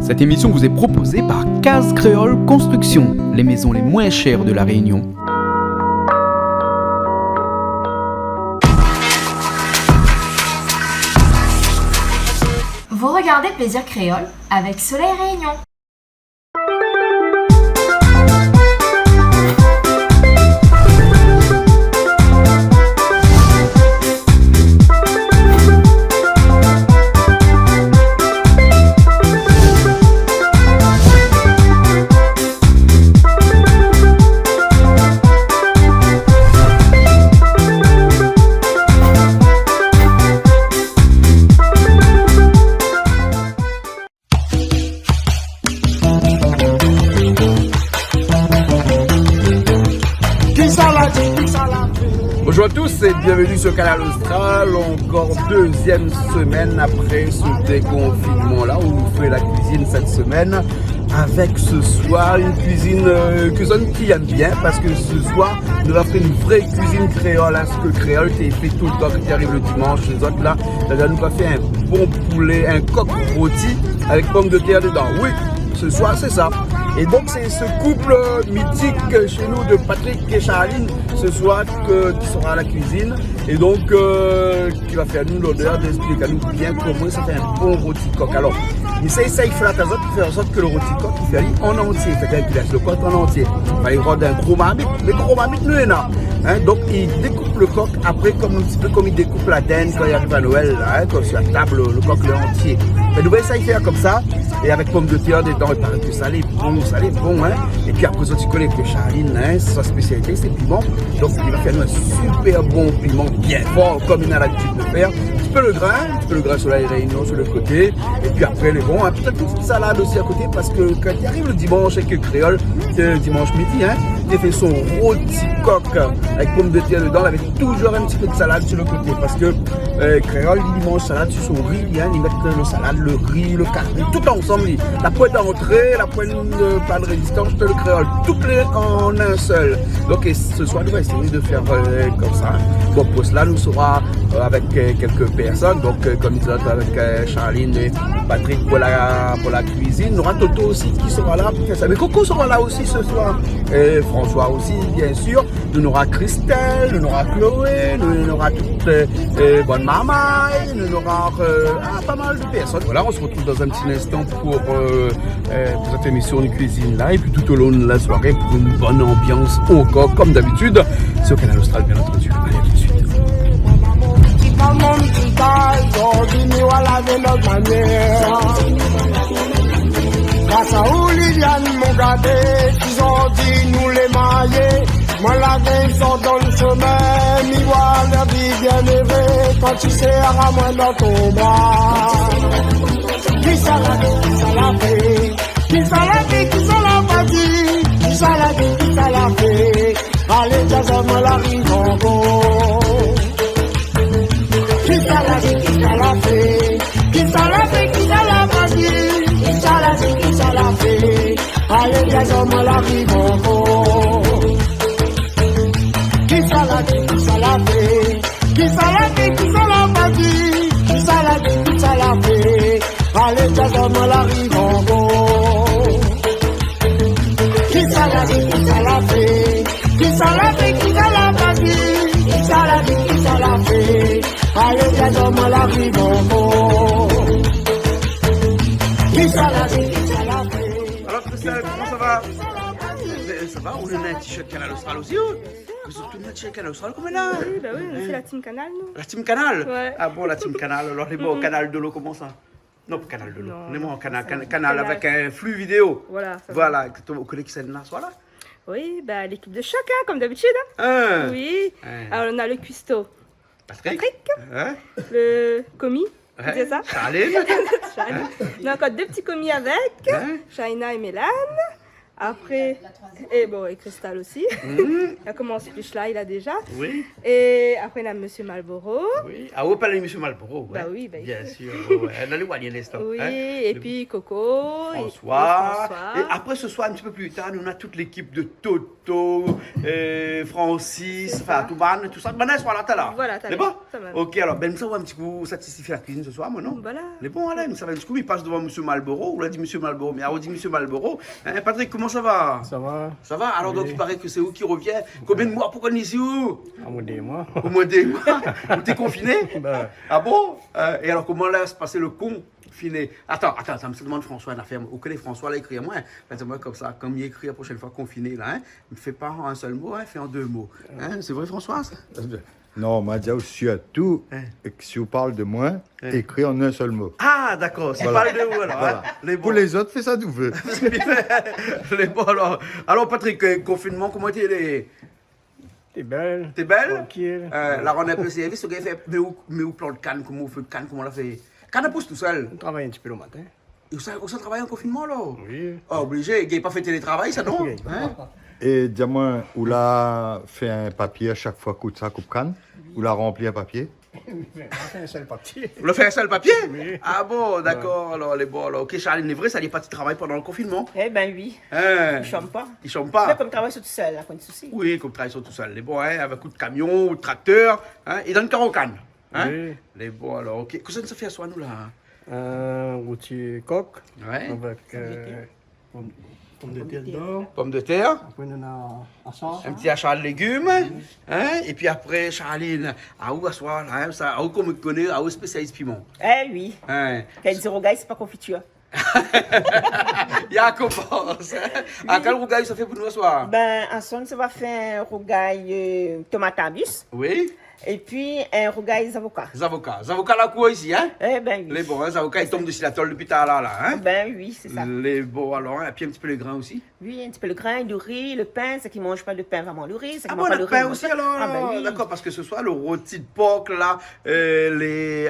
Cette émission vous est proposée par Case Créole Construction, les maisons les moins chères de La Réunion. Vous regardez Plaisir Créole avec Soleil Réunion. Bonjour à tous et bienvenue sur Canal Austral, encore deuxième semaine après ce déconfinement-là où nous fait la cuisine cette semaine avec ce soir une cuisine que j'aime qui aime bien parce que ce soir nous avons fait une vraie cuisine créole, ce que créole qui est fait tout le temps qui arrive le dimanche, les autres là, nous avons fait un bon poulet, un coq rôti avec pommes de terre dedans, oui, ce soir c'est ça. Et donc c'est ce couple mythique chez nous de Patrick et Charline ce soir qui sera à la cuisine et donc qui va faire nous l'honneur d'expliquer à nous bien comment ça fait un bon rôti coq. Alors il fait en sorte que le rôti coq il fait en entier, c'est-à-dire qu'il laisse le coq en entier. Il rôde un gros marmite, mais gros marmite nous est là. Donc il découpe le coq après comme un petit peu comme il découpe la dinde quand il arrive à Noël, comme sur la table le coq le entier. Mais nous voyons ça il fait comme ça et avec pommes de terre dedans, il paraît que ça est bon, et puis après ça tu connais que Charline, sa spécialité c'est piment, donc il va faire nous un super bon piment bien fort comme il a l'habitude de faire. Tu peux le grain sur la réunion sur le côté, et puis après les bons, peut-être une petite salade aussi à côté parce que quand il arrive le dimanche avec le créole, le dimanche midi, il fait son rôti coq avec pommes de terre dedans avec toujours un petit peu de salade sur le côté parce que créole il mange salade sur son riz, ils mettent le salade, le riz, le carré, tout ensemble, la poêle d'entrée, la poêle de plat de résistance, le créole, toutes les en un seul. Donc et ce soir nous allons essayer de faire comme ça. Bon pour cela nous sera avec quelques personnes, donc comme nous sommes avec Charline et Patrick pour la cuisine. Nous aura Toto aussi qui sera là pour faire ça. Mais Coco sera là aussi ce soir. Et François aussi bien sûr. Nous aura Christelle, nous aura Chloé, nous aura toute bonne maman, nous aura pas mal de personnes. Voilà, on se retrouve dans un petit instant pour cette émission de cuisine là et puis tout au long de la soirée pour une bonne ambiance encore comme d'habitude sur Canal Austral bien entendu. Allez, à tout de suite. Grâce à Oliviane, mon gâté, ils ont dit nous les mailler. Moi la veille sont dans le chemin, miroir la vie bien élevée. Quand tu serres à moi dans ton bras. Qui ça la fait? Qui ça la fait? Qui ça la pas dit? Qui ça la fait? Qui ça la fait? Allez, jason, la rive en gros. Qui ça la fait? Qui ça la fait? Qui ça la fait? Qui ça la pas dit? Qui ça la fait? Qui ça la fait? Allez, jason, la rive en gros. Qui ça la fait? Qui ça la fait? Qui ça la fait? Qui ça la pas dit? Qui ça la fait? Qui ça la fait? Allez, jason, la rive en gros. Qui ça la fait? Qui ça la fait? Qui ça la fait? Qui ça la pas dit? Qui ça la fait? Qui ça la fait? Allez, jason, la rive en gros. Qui ça la fait? Qui ça la fait? Alors Christelle, comment ça va? Ça va, on a un t-shirt Canal Austral aussi, surtout un t-shirt Canal Austral comme là. Oui, bah oui, c'est la team Canal, nous. La team Canal? Ouais. Ah bon, la team Canal, alors les bons au Canal de l'eau, comment ça? Non, pas Canal de l'eau, on est bon au canal avec un flux vidéo. Voilà, ça voilà, vous connaissez qui c'est là, soit là? Oui, bah l'équipe de choc, comme d'habitude. Oui. Alors on a le cuistot. Patrick. Le commis. C'est ça? Charline. On a encore deux petits commis avec. Shaina et Mélane. Après, et Cristal aussi. Il a commencé plus là, il a déjà. Oui. Et après, il a Monsieur Malboro. Oui. Ah, vous parlez de M. Malboro, ouais. Bah oui, bien sûr. Ouais. Dans les Waliens, l'instant. Oui, hein. et puis Coco. François. Et Et après ce soir, un petit peu plus tard, on a toute l'équipe de Toto, Francis, enfin, Touban, tout ça. Ben, soir là, t'as là. Voilà, t'as C'est là. bon? Ça va. Ok, alors, ben, nous savons un petit peu satisfait la cuisine ce soir, moi, non? Voilà. Les bons, allez, nous savons un petit peu, il passe devant M. Malboro. On l'a dit M. Malboro, mais on dit M. Malboro. Hein, Patrick, comment ça va? Ça va? Ça va? Alors, donc, il paraît que c'est où qui revient? Combien de mois pour qu'on est ici où? À moins des mois. Au moins des mois? Ou t'es confiné? Ben, Ah bon? Et alors, comment là se passer le confiné? Attends, ça me demande François une affaire. Où que les François là écrit à moi? Moi comme ça, comme il écrit la prochaine fois confiné là, hein? Ne fais pas en un seul mot, hein? Fais en 2 mots. Hein? C'est vrai, François? Non, moi, déjà, surtout, et que si vous parlez de moi, écrit en un seul mot. Ah, d'accord, c'est Voilà. pas le de vous alors. Voilà. Hein? Les Pour bons. les autres, fais ça d'où veut. Les bons alors. Alors, Patrick, confinement, comment t'es? t'es belle. T'es belle? Tranquille. Là, on a un peu servi, ce gars fait. Mais où plan de canne? Comment on fait de canne? Comment on l'a fait? Canne à pousse tout seul. On travaille un petit peu le matin. Et ça travaille en confinement là? Oui. Ah, obligé, il n'a pas fait télétravail, ça non? Oui. Hein? Et dis-moi, où l'a fait un papier à chaque fois coupe ça, coupe canne? Où l'a rempli un papier? On fait un seul papier. Vous le faites un seul papier? Oui. Ah bon, d'accord, alors les bons, alors. Ok, Charline, est vrai, ça n'est pas de travail pendant le confinement? Eh ben oui, Hein? je chante pas. Ils chantent Mais pas? comme travail sur tout seul, là, pas de souci. Oui, comme travail, ils sont tout seuls. Les bons, hein, avec coup de camion ou de tracteur, hein, ils donnent carocane. Hein? Oui. Les bons, alors, ok. Qu'est-ce que ça fait à soi, nous, là? Un routier coq Ouais. avec pomme de terre dedans. Pommes de terre, Après, on a un sang. un petit achat de légumes, hein, et puis après, Charline, à où à soi, là, hein, ça, à où qu'on me connaît, à où spécialiste piment. Eh oui, Hein. quand il dit rogaille, c'est pas confiture. Il y a qu'on pense. Hein? À quel rougail ça fait pour nous ce soir? Ben, en son, ça va faire un rogaille tomate à bus Oui, et puis un rogaille avocats. les avocats. Les avocats là quoi ici, hein? Eh ben oui. Les bons, hein, les avocats ils tombent dessus la tôle depuis tard là, hein? Ben oui, c'est ça. Les bons, alors, hein, et puis un petit peu les grains aussi. Oui, un petit peu le grain, le riz, le pain, ceux qui ne mangent pas de pain vraiment le riz, ceux qui Ah ne bon, mangent pas le le riz. pain mangent aussi pas. alors? Ah ben oui. D'accord, parce que ce soir, le rôti de porc là,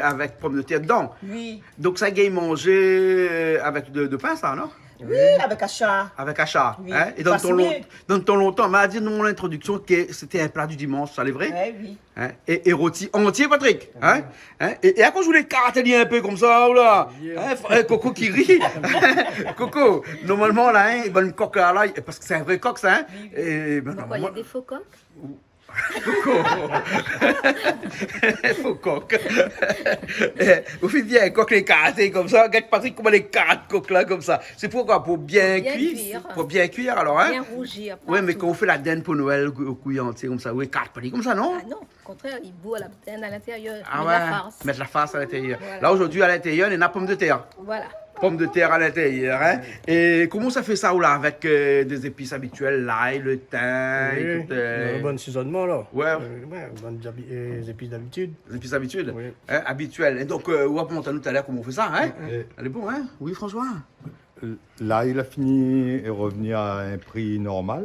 avec pommes de terre dedans. Oui, Donc ça gagne manger avec de pain ça, non? oui, avec achat. Avec achat. Oui. Hein? Et Parce que- dans ton longtemps, m'a dit dans mon introduction que c'était un plat du dimanche, ça c'est vrai? Eh oui. Hein? Et rôti entier, Patrick. Hein? Hein? Et à quoi je voulais carateller un peu comme ça, là? Hein? Coco qui rit. Coco, normalement, là, hein, bonne coque là, parce que c'est un vrai coq, ça. Hein? Et, ben, Pourquoi il y a des faux coqs? Coco. Faux coq. Vous faites bien un coq les caratés comme ça. Regarde Patrick comment les carates coq là comme ça. C'est pourquoi? Pour bien Bien cuire. cuire. Pour bien cuire alors, hein? Bien rougir. Ouais, mais partout. quand on fait la dinde pour Noël au couille entier comme ça, oui, carte comme ça, non? Ah non, au contraire, il bout à la dinde à l'intérieur. Ah met ouais, de la farce. mettre la farce à l'intérieur. Voilà. Là aujourd'hui à l'intérieur, il y en a pommes de terre. Voilà. Pommes de terre à l'intérieur. Hein? Et comment ça fait ça ou là avec des épices habituelles, l'ail, le thym, Oui. et tout, Un bon assaisonnement là. Ouais. Ouais, bonnes épices d'habitude. des épices habituelles, Oui. hein, habituelles. Et donc, on va monter tout à l'heure comment on fait ça. Hein? Elle est bon, hein? Oui, François? Là, il a fini et revenu à un prix normal?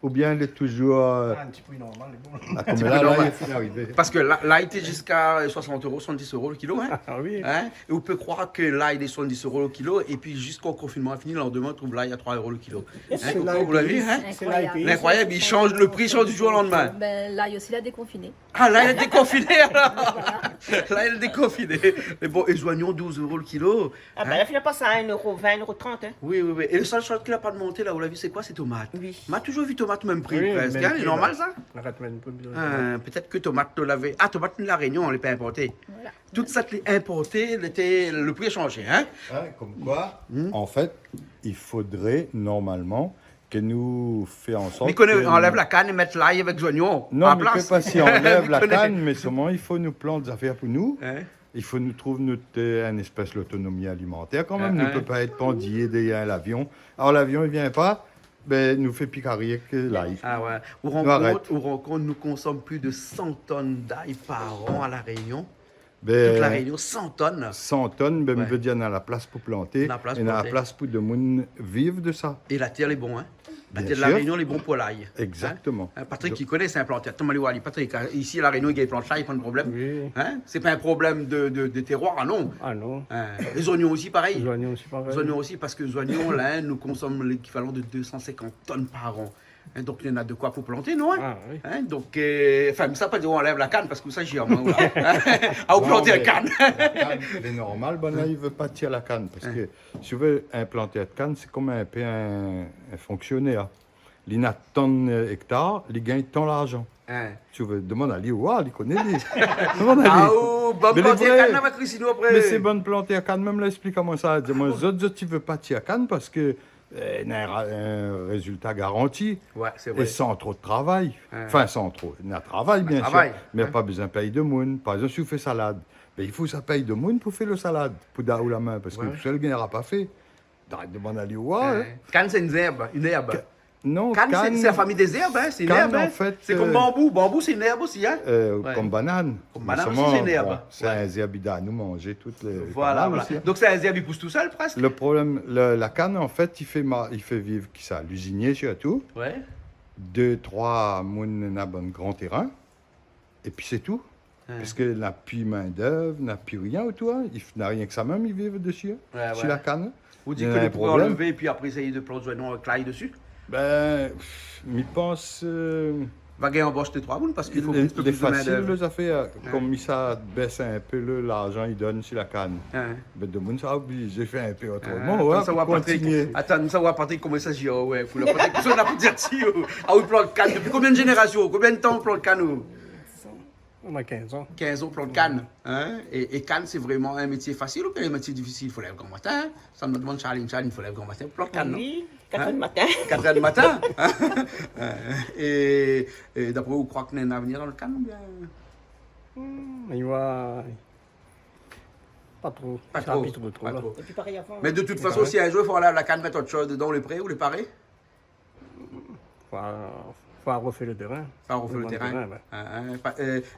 Ou bien il est toujours Un petit peu normal, c'est bon. à comme peu là, normal. il est fini arrivé. Parce que l'ail était jusqu'à 60 euros, 70 euros le kilo. Hein? Ah oui. Hein? Et on peut croire que l'ail est 70 euros le kilo, et puis jusqu'au confinement a fini, le lendemain, on trouve l'ail à 3 euros le kilo. Hein, C'est Coco, l'ail vous l'avez vu? pays. Hein? C'est l'ail pays. Incroyable, il change, le prix change du jour au lendemain. Ben, là, il y a aussi la déconfinée. Ah, là, il est déconfiné alors. Là, il est déconfiné. Mais bon, et les oignons, 12 euros le kilo. Ah ben, Hein? là, il pas ça à 1,20 €, 1,30 €. Hein. Oui, oui, oui. Et le seul chose qu'il n'a pas monté, là, vous l'avez vu, c'est quoi? C'est tomate. Oui. M'a toujours vu tomate même prix, Oui, presque. même Hein? prix, C'est normal, là. ça? Arrête même pas bien. Peut-être que tomate, tu l'avais. Ah, tomate de la Réunion, on ne l'a pas importé. Voilà. Toute cette importée, le prix a changé, hein? Hein, comme quoi, en fait, il faudrait normalement que nous fassions en sorte. Mais qu'on que enlève nous- la canne et mettre l'ail avec les oignons. Non, en mais place. pas si on enlève la Mais connaît. canne, mais seulement il faut nous planter des affaires pour nous. Hein? Il faut nous trouver une espèce d'autonomie alimentaire quand même. Hein, Nous ne hein. peut pas être pendillés derrière l'avion. Alors l'avion ne vient pas, ben nous fait picarrier que l'ail. Ah ouais. On arrête. rend compte, nous consommons plus de 100 tonnes d'ail par an à La Réunion. Ben, Toute La Réunion, 100 tonnes. 100 tonnes, ben, Ouais. on veut dire, on a la place pour planter. La place et on a pour la planter. place pour de monde vivre de ça. Et la terre est bon, hein? Bah, Bien t'es de la sûr. Réunion, les bons poulailles. Exactement. Hein, Patrick, il connaît, c'est un planteur. Thomas Liwali, Patrick, ici à la Réunion, il y a des plantes là, il n'y a pas de problème. Oui. Hein? C'est pas un problème de terroir, ah non. Ah non. Les oignons aussi, pareil. Les oignons aussi pareil. Les oignons aussi, parce que les oignons, là, nous consommons l'équivalent de 250 tonnes par an. Hein, donc, il y en a de quoi pour planter, non? Hein? Ah oui. Hein, donc, enfin, ça pas dire on enlève la canne, parce que ça, j'y ai, moi. À vous planter la canne. La canne, c'est normal, bon là, il veut pas tirer la canne. Parce que si tu veux implanter la canne, c'est comme un peu un fonctionnaire. Il a tant d'hectares, il gagne tant d'argent. Hein. Tu veux demander à lui, il connaît lui. Demande à lui. Ah, oh, bonne Mais planter les la vrais- canne avec Christine après. Mais c'est bonne planter à canne, même là, explique-moi ça. Dis-moi, tu veux pas tirer à canne parce que il y a un résultat garanti. Ouais, c'est Et vrai. sans trop de travail. Ouais. Enfin, sans trop. Il y a travail, bien travail, sûr. Mais il n'y hein. a pas besoin de payer de moune. Par exemple, si vous faites salade, ben, il faut que ça paye de moune pour faire le salade, pour dar ou la main, parce que Ouais. tout seul, il n'aura pas fait. Demande à lui, Canne, c'est une herbe. Une herbe. Non, Canne, canne, c'est la famille des herbes, hein? C'est une canne, herbe. Hein? en fait, C'est comme bambou. Bambou, c'est une herbe aussi, hein? Ouais. comme banane. Comme banane Mais aussi, c'est une seulement, herbe. c'est un herbide à nous manger toutes les Voilà, bananes voilà. aussi, hein. Donc, c'est un herbe, il pousse tout seul, presque. Le problème, la canne, en fait, il fait vivre qui ça, l'usinier surtout. Ouais. 2-3 mounes n'a bon grand terrain. Et puis c'est tout. Ouais. Parce que n'a plus main-d'œuvre, n'a plus rien autour. Il n'a rien que ça même, il vit dessus. Ouais, Sur ouais. la canne. Vous dites Il y que a un les pourrez problème. enlever et puis après essayer de planter oignons avec l'ail dessus. Ben, je pense. Va gagner en boche de 3 boules parce qu'il faut un les petit peu plus de faciles, main-d'œuvre. les affaires, comme ça baisse un peu l'argent qu'il donne sur la canne. Hein. Ben, de monde, ça oublie. J'ai fait un peu Ah, autrement. Ouais, ça va, pour Patrick. continuer. Attends, ça va, Patrick, comment ça gère, ouais. Pour le Patrick, ça, on a pu dire si, ah, on plante canne. Depuis combien de générations? Combien de temps on plante canne? On a 15 ans. 15 ans, plante canne. Hein? Et canne, c'est vraiment un métier facile ou bien un métier difficile? Il faut lever grand matin. Ça me demande challenge, il faut lever grand matin pour planter canne, non? Oui, 4 heures du matin. 4 heures du matin. Hein? Et d'après vous, croyez qu'il y a un avenir dans le canne ou bien? Il va. Pas trop. Pas Ça trop. habite trop, Pas là. trop. Et puis pareil avant. Mais de toute façon, si un jour il faut aller à la canne mettre autre chose dedans, les prêts ou les parés, Faut refaire le terrain. pas refaire le Devant terrain.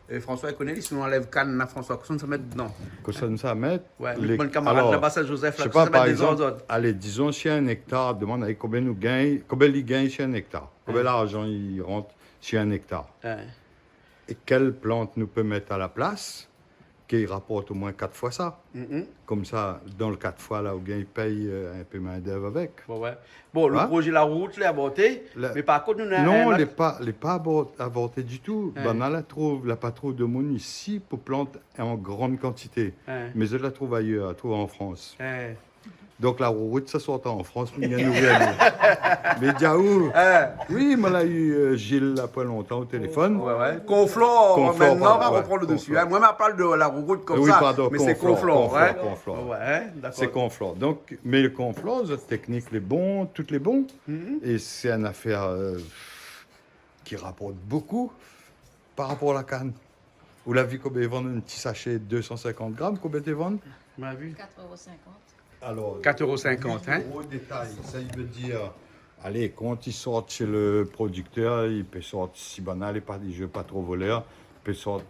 ouais. François, il connaît, si on enlève canne à François, qu'est-ce qu'on se met dedans? Que ça nous amène. Ouais, mon camarade là-bas, c'est Joseph, Je là, sais que ça pas, met par des exemple, ordres. allez, disons, si un hectare, demande à combien nous gagne, combien il gagne sur un hectare, combien d'argent il rentre sur un hectare. Ouais. Et quelle plante nous peut mettre à la place qui rapporte au moins 4 fois ça. Comme ça, dans le 4 fois, là, où il paye un peu main-d'œuvre avec. Bon, ouais. Bon, le Hein? projet La Route, l'a avorté, mais par contre, nous Non, un il n'est pas avorté du tout. Ouais. Ben, on la pas trop de monde ici pour planter en grande quantité. Ouais. Mais je la trouve ailleurs, je trouve en France. Ouais. Donc la route, ça sort en France, mais il y a une nouvelle. Mais Diaou, oui, moi l'a eu Gilles là pas longtemps au téléphone. Ouais, ouais. Conflore, Conflore, maintenant, on va ouais, reprendre le dessus. Conflore. Hein. Moi, je parle de La Route comme Oui, ça, pardon, mais c'est Conflore. Conflore, Hein. Conflore. Ouais, d'accord. C'est Conflore. Donc, mais le Conflore, cette technique, les bons, toutes les bons. Et c'est une affaire qui rapporte beaucoup par rapport à la canne. Vous l'avez vu combien ils vendent un petit sachet de 250 grammes, combien ils vendent? On a vu. 4,50 €. Alors, 4,50 €, hein? Gros détail, ça il veut dire, allez, quand ils sortent chez le producteur, il peut sortir, si banal, il ne veut pas trop voleur, il peut sortir,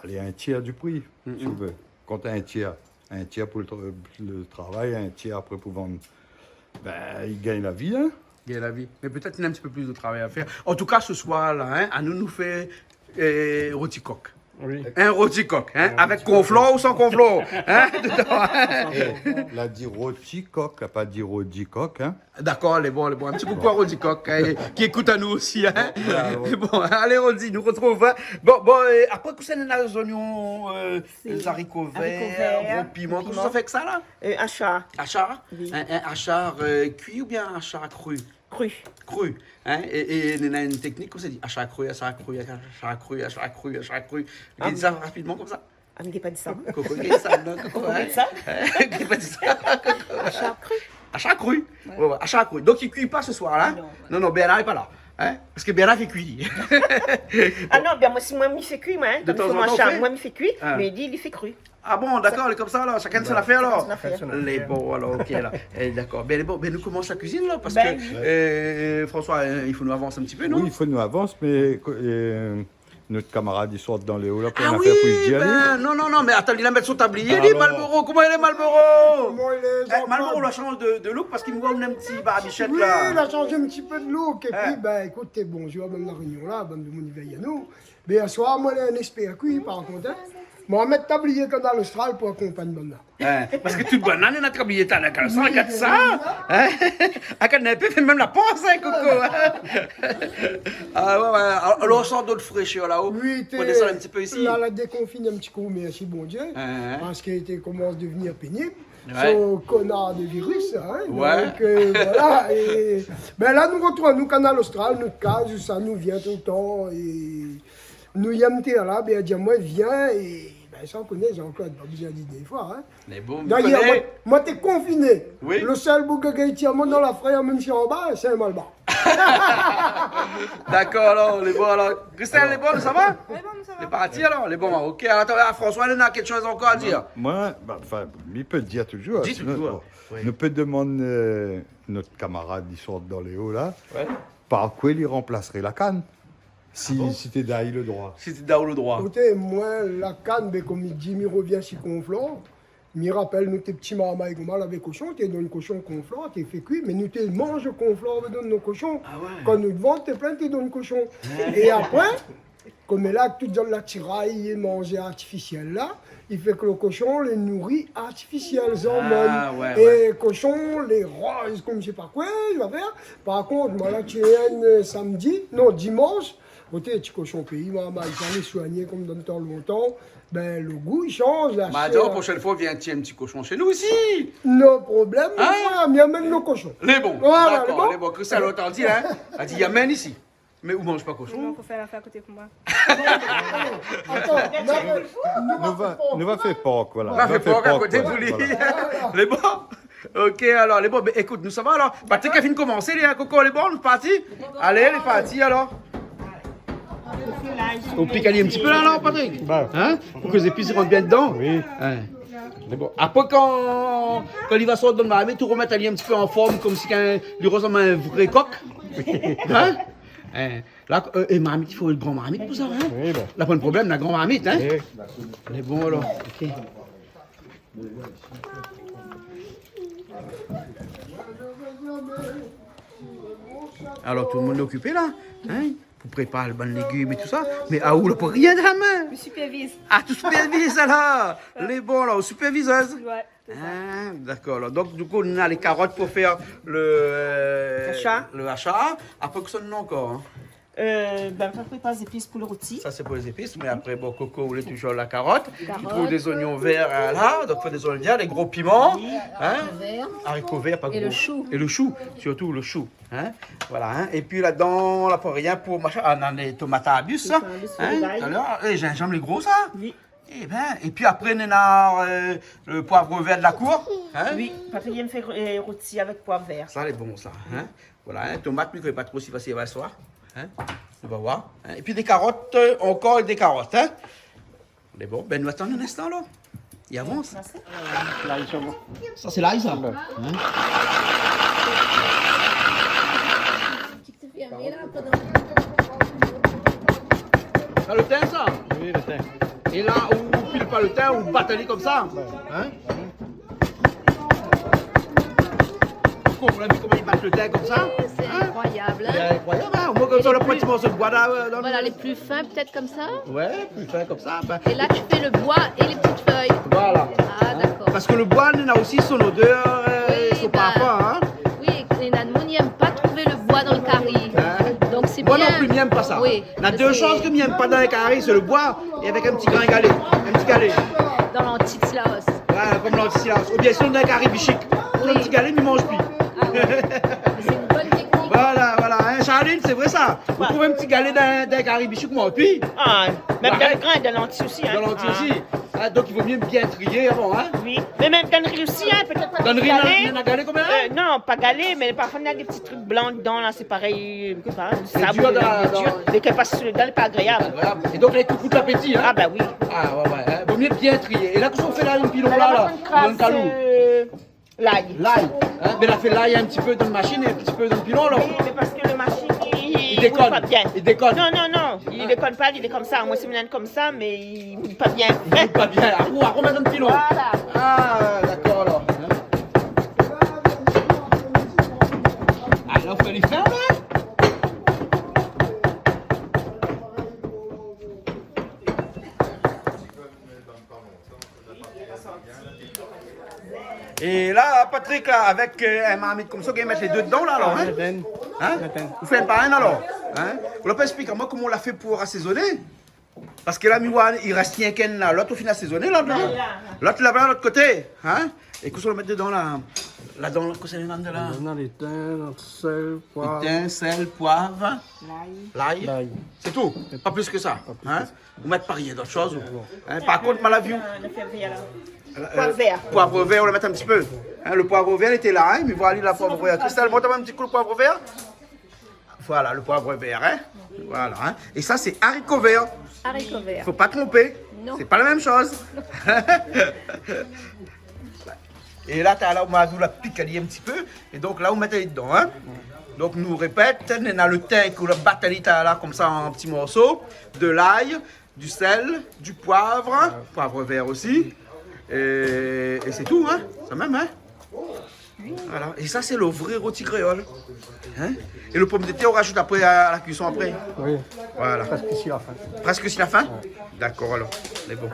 allez, un tiers du prix, si vous veux. Quand tu as un tiers pour le travail, un tiers après pour vendre, ben, il gagne la vie, hein. Il y a la vie. Mais peut-être qu'il y a un petit peu plus de travail à faire. En tout cas, ce soir-là, hein, à nous fait rôti coq. Oui. Un rôti coq, hein, avec conflore ou sans conflore, hein, dedans, hein. Il a dit rôti coq, il n'a pas dit rôti coq, hein. D'accord, les bons. Un petit coucou à Rodi Coq, hein, qui écoute à nous aussi. Hein. Bon, allez, Rodi, nous retrouve. Hein. Bon, après, que c'est les oignons, les haricots verts, gros piments, qu'est-ce que ça fait que ça, là? Achat Achar? Oui. Un achar cuit ou bien un achar cru? cru. Cru. Hein? Et il y a une technique, comme ça dit, achar cru, achar cru, achar cru, achar cru, achar cru. Vous dites ça rapidement comme ça? Ah, mais pas dit ça. Coco, il dit ça, non, Coco, hein? dit ça? Il dit ça, Coco. Achat cru. Achat cru. Ouais, achat cru. Donc il ne cuit pas ce soir-là. Non, Bernard n'est pas là. Hein? Parce que Bernard fait cuire. Ah non, bien moi, si moi, il fait cuit, moi. Hein, De comme temps il en faut temps, manger, fait? moi, il fait cuit, Ah. mais il dit, il fait cru. Ah bon, d'accord, elle est comme ça alors. Chacun son affaire alors. son affaire. Les bons alors, ok là. D'accord. Ben nous commençons la cuisine là parce Ben, que François, il faut nous avancer un petit peu, non? Oui, il faut nous avancer, mais notre camarade, il sort dans les hauts là pour Ah en oui, faire pour dire. ben, non, mais attends, il a mettre son tablier, Ah dit bon. Malboro, comment il est Malboro? Moi, les enfants- Malboro, la change de look parce qu'il me voit un petit barbichette Oui, il là. a changé un petit peu de look. Et Hein? puis, ben, écoute, t'es bonjour, même la réunion là, même de mon veille à nous. Mais un soir, moi, j'ai un expert cuit, par contre. Hein. Moi, on met tablier comme dans l'Austral pour accompagner mon là. Parce que toute banane, il a tablier t'as la calçon, regarde ça. À canapé, fait même la pense, hein, Coco. Ah ouais, ouais. Alors, on sort d'autres fraîcheurs là-haut. Oui, On descend un petit peu ici. Là, la déconfine un petit coup, merci bon Dieu. Hein. Parce qu'il commence à devenir pénible. Ouais. Ce connard de virus, hein. Ouais. Donc, voilà. Et, ben là, nous retrouvons, nous, Canal Austral, notre case, ça nous vient tout le temps. Et nous y aimons là, ben, dire, moi, viens. Et ben, ça, on connaît, Jean-Claude, pas besoin de dire des fois. Hein. Mais bon, D'ailleurs, moi, t'es confiné. Oui. Le seul bouc qui tient moi dans la frayeur, même si en bas, c'est un malbar. D'accord, alors, les bons, alors. Christelle, les bons, ça va? Ouais, bon, ça va. Les partis, alors? Les bons, ok. Attends, là, François, il a quelque chose encore à dire. Moi, bah, enfin, il peut dire toujours. Dis toujours, oui. Nous peut demander notre camarade, il sort dans les hauts là, Ouais. par quoi il remplacerait la canne si c'était d'ailleurs le droit. Si tu dans le droit. Écoutez, moi, la canne, ben, comme il dit, il revient si conflant. Il rappelle, nous, tes petits marmailles, comme mal avec cochon, tu donnes cochon conflant, tu fait cuit, mais nous, tu manges conflant, on donne nos cochons. Ah ouais. Quand nous te vendons, tu plein, tu donnes cochon. Et après, comme là, tu donnes la tiraille et manger artificiel là, il fait que le cochon les nourrit artificiels, Ah, ouais, et cochon les rose comme je sais pas quoi, il va faire. Par contre, moi là, tu es un samedi, non, dimanche, côté petit cochon pays, maman, il s'en est soigné comme dans le temps longtemps. Ben, le goût, il change. La Bah, chair. la prochaine fois, viens tiens un petit cochon chez nous aussi. No problème, Hein? voilà, il amène nos cochons. Les bons. Voilà, D'accord, les les bons. Christelle, on t'a dit, hein? Elle dit, il y a même ici. Mais où mange pas cochon? Non, faut faire l'affaire à côté pour moi. Attends, Nous va faire porc, voilà. On va faire porc à côté voilà, pour lui. voilà. Les bons? Ok, alors, les bons, ben, écoute, nous ça va alors? Patrick a fini de commencer, les Coco, les bons, nous partis? Allez, les partis alors? Au picalier un petit peu là, non, Patrick? Hein? Pour que les épices rentrent bien dedans? Oui. Hein. Mais bon, après, quand il va sortir de ma marmite, tout remettre un petit peu en forme, comme si il ressemble à un vrai coq. Hein? Hein. Là, et marmite, il faut une grande marmite pour ça, hein? Oui, ben. Là, pas de problème, la grande marmite, hein? Oui. Mais bon, alors, ok. Alors, tout le monde est occupé là, hein? Pour préparer le bon légumes et tout ça. Mais à où, là, pour rien de la main? Je supervise. Ah, tu supervises là! Les bons là, aux superviseuses. Ouais. c'est ça. Ah, d'accord. Alors, donc, du coup, on a les carottes pour faire le Achat. Le achat. Après, que ça, non encore. Hein. Ben, on prépare des épices pour le rôti. Ça, c'est pour les épices. Mais après, bon, Coco voulait toujours la carotte. Il trouve des oignons verts là. Donc, il faut des oignons verts, des gros piments. Hein? Vert. Haricots verts, pas Et gros. le chou. Et le chou, surtout le chou. Hein? Voilà. Hein? Et puis là-dedans, là, pour rien, pour machin. Ah, on a les tomates à bus, ça. tomates à bus, Hein? le l'ail. Tout à l'heure. Et gingembre, les gros, ça. Oui. Eh ben, et puis après, on a le poivre vert de la cour. Hein? Oui, Patrick me fait rôti avec poivre vert. Ça, c'est bon, ça. Hein? Voilà, hein? Tomate, mais pas trop si facile à soir. Hein? On va voir. Hein? Et puis des carottes, encore des carottes. Hein? Mais bon, ben nous attendons un instant, là. Il avance. Là, ils sont bons. Ça, c'est l'ail, ça. Hein? Tu te fais amener là pendant. Ça, le thym, ça? Oui, le thym. Et là, on pile pas le thym, on bataille comme ça. Hein? On a vu comment ils battent le thym comme ça? C'est incroyable. C'est Hein? incroyable, hein? Moi, comme ça, le petit morceau de bois là. Dans le- Voilà, les plus fins peut-être comme ça. Ouais, plus fin comme ça. Ben, Et là, tu fais le bois et les petites feuilles. voilà. Ah, d'accord. Parce que le bois, il a aussi son odeur et Oui, son bah, parfum. Hein? Oui, et Nadmo n'aime pas trouver le bois dans le carré. Hein? Donc c'est Moi bien. non plus, je n'aime pas ça. Oui. Il y a deux choses que je n'aime pas dans les carrés, c'est le bois et avec un petit grain galé. Un petit galé. Dans l'antislaos. Voilà, comme l'antisilence. Ou bien sinon dans les carrés bichiques. Oui. Un petit galé, mais il ne mange plus. Ah ouais. C'est une bonne technique. Voilà, voilà. Hein, Charline, c'est vrai ça. Vous trouvez un petit galet dans les carrés bichiques, moi, puis Ah, même Bah, dans le grain, de lentilles aussi. Hein. dans l'anti aussi. Hein, donc il vaut mieux bien trier avant. Hein? Oui, mais même dans le riz aussi, hein, peut-être pas Dans le riz, galé. il y en a galé combien? Non, pas galé, mais parfois il y a des petits trucs blancs dedans, là, c'est pareil, je sais pas, du C'est sable, dur dans- dur, dans- mais qu'elle passe sur le dent, c'est pas agréable. Voilà. Et donc là, il te coûte l'appétit. Hein? Ah, bah oui. Ah ouais, ouais. Hein? Vaut mieux bien trier. Et là, qu'est-ce qu'on fait là, une pilon là, Alors, là? on crasse, Dans le calou. l'ail. L'ail. Hein? Mais elle a fait l'ail un petit peu dans la machine et un petit peu dans le pilon, là. Oui, mais parce que le machine, il déconne. pas bien. Il déconne. Non, non, non, il déconne pas, il est comme ça. Moi, c'est maintenant comme ça, mais il n'est pas bien. Il est pas bien. Ah, on remet un petit lot. Voilà. Ah, d'accord alors. Alors, faut les faire là. Et là, Patrick, là, avec un marmite comme ça, vous mettre les deux dedans, là, alors, hein? Vous faites pas un, alors? Hein? Vous pouvez expliquer à moi comment on l'a fait pour assaisonner? Parce que là, il reste rien qu'un, là. L'autre, au final, assaisonné, là. L'autre, là-bas, de l'autre côté. Hein? Et qu'est-ce qu'on va mettre dedans, là? Là-dedans, qu'est-ce qu'on va mettre là? Dans les thym, sel, poivre. Thym, sel, poivre. L'ail. C'est tout. Pas plus que ça. Hein? Vous mettez pas rien d'autre chose. Hein? Par contre, Malavion. Poivre vert. Poivre vert, on le met un petit peu. Hein, le poivre vert était là, hein, mais voilà la poivre vert. Christelle, montre un petit coup le poivre vert. Voilà, le poivre vert. Hein. Voilà. Hein. Et ça, c'est haricots verts. Haricots verts. Faut pas tromper. C'est pas la même chose. Et là, on va vous la picailler un petit peu. Et donc là, vous mettez dedans. Hein. Donc, nous répète, on a le thym ou le bataille là, comme ça, en petits morceaux. De l'ail, du sel, du poivre. Poivre vert aussi. Et c'est tout, hein? Ça même, hein? Voilà. Et ça, c'est le vrai rôti créole. Hein? Et le pomme de terre, on rajoute après à la cuisson après? Oui. Voilà. Presque ici la fin. Presque ici la fin? D'accord, alors. C'est bon.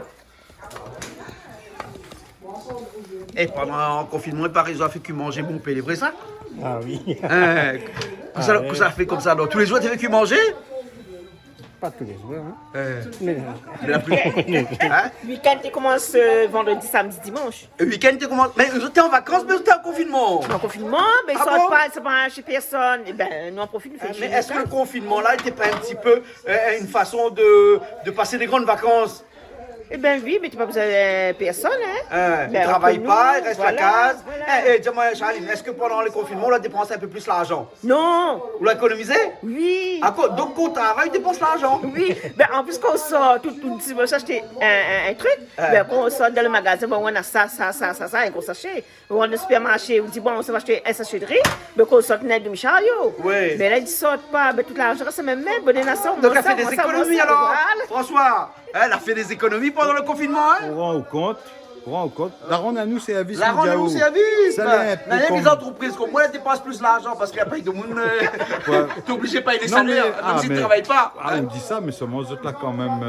Et pendant le confinement, ils ont fait que manger mon père, vrai ça? Ah oui. Hein? Que ça fait comme ça, alors? Tous les jours, tu as fait que manger? Pas tous les jours, hein. Mais la plus... Hein? Le week-end, il commence vendredi, samedi, dimanche. Le week-end, tu commences... Mais t'es en vacances, mais t'es en confinement. En confinement, mais ils Ah sortent bon? pas, ils sont pas chez personne. Et ben, nous en profitons. Mais est-ce que le confinement-là n'était pas un petit peu une façon de passer des grandes vacances? Eh ben oui, mais tu n'as pas besoin de personne, hein. Il ne travaille pas, il reste à la case. Voilà. Dis-moi, Charline, est-ce que pendant le confinement, on a dépensé un peu plus l'argent? Non. On l'a économisé? Oui. Donc, quand on travaille, on dépense l'argent. Oui, ben, en plus quand on sort, tout si on acheter un truc, ben, quand on sort dans le magasin, bon, on a ça, un gros sachet. On va dans le supermarché, on dit bon, on va acheter un sachet de riz, ben, quand on sort une demi-chariot. Oui. Mais là, ils ne sortent pas, ben, tout l'argent, c'est même, bon, on a ça, Donc, elle a fait des économies alors, voilà. François. Elle a fait des économies pendant le confinement, hein? On rend au compte. La ronde à nous, c'est à vis. La ronde à nous, c'est à vis. Ça l'est un peu Il y a comme- des entreprises comme moi, elles dépensent plus l'argent parce qu'il n'y a pas de monde. T'es obligé de payer les Non, mais- salaires, même si tu ne travailles pas. Ah, il me dit ça, mais seulement vous êtes là quand même,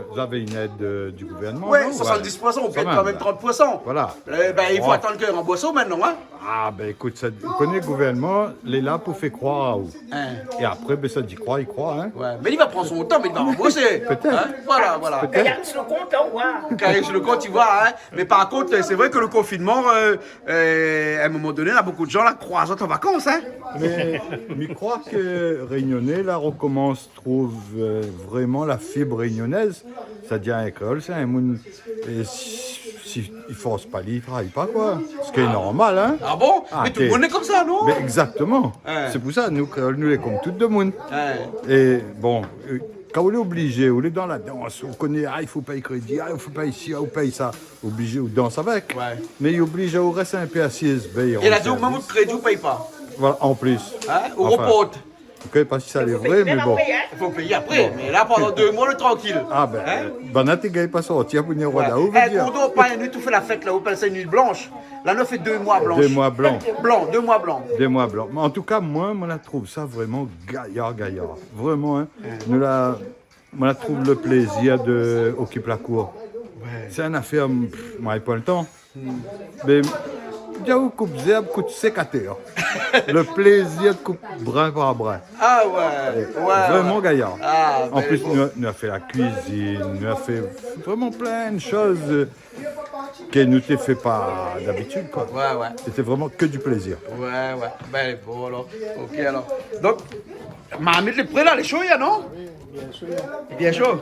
vous avez une aide du gouvernement. Ouais, non? 70%, on paye Quand quand même, même 30%. Voilà. Il faut Ouais. attendre qu'il y ait un boisseau maintenant, hein? Ah, ben écoute, vous connaissez le gouvernement, il est là pour faire croire à vous. Hein. Et après, ben ça dit croire, il croit, hein. Ouais, mais il va prendre son temps, mais il va rembourser. Peut-être. Hein? Voilà. Regarde sur le compte, on voit. Carré sur le compte, tu vois. Hein? Mais par contre, c'est vrai que le confinement, à un moment donné, là, beaucoup de gens là, croisent en vacances. Hein? Mais je crois que Réunionnais, là, recommence, trouve vraiment la fibre réunionnaise. C'est-à-dire un créole, c'est un monde. Et si il force pas, il travaille pas, quoi. Ce qui est normal, hein. Ah bon? Ah, Mais tout le monde est comme ça, non? Mais exactement. Ouais. C'est pour ça, nous, créoles, nous, les comme tout le monde. Ouais. Et bon, quand on est obligé, on est dans la danse, on connaît, il faut payer crédit, il faut payer ici, on paye ça. Obligé, on danse avec. Ouais. Mais il est obligé, on reste un peu assis. Et là, même au crédit, on ne paye pas. Voilà, en plus. Hein? On Enfin, reporte. Je ne sais pas si ça est vrai, mais bon. Il faut payer après. Mais là, pendant 2 mois, on est tranquille. Ah ben, Hein? tu n'as pas sorti pour venir Ouais. là, où Eh, quand on pas une nuit, tu fais la fête là, on appelle ça une nuit blanche. Là, on fait 2 mois blanches. 2 mois blancs. 2 mois blancs. Des mois blancs. Mais en tout cas, moi, je trouve ça vraiment gaillard. Vraiment, hein. Moi, je trouve le plaisir d'occuper la cour. C'est une affaire, moi, j'ai pas le temps. Mais, j'avoue, coupe zerbe, coupe sécateur. Le plaisir de couper brin par brin. Ah ouais. Vraiment gaillard. Ah, En ben plus, bon. nous avons fait la cuisine, nous avons fait vraiment plein de choses que nous ne fait pas d'habitude, quoi. Ouais. C'était vraiment que du plaisir. Ouais. Ben bon, alors. Ok, alors. Donc, Mohamed, les prêts là, les chauds, non? Bien chaud.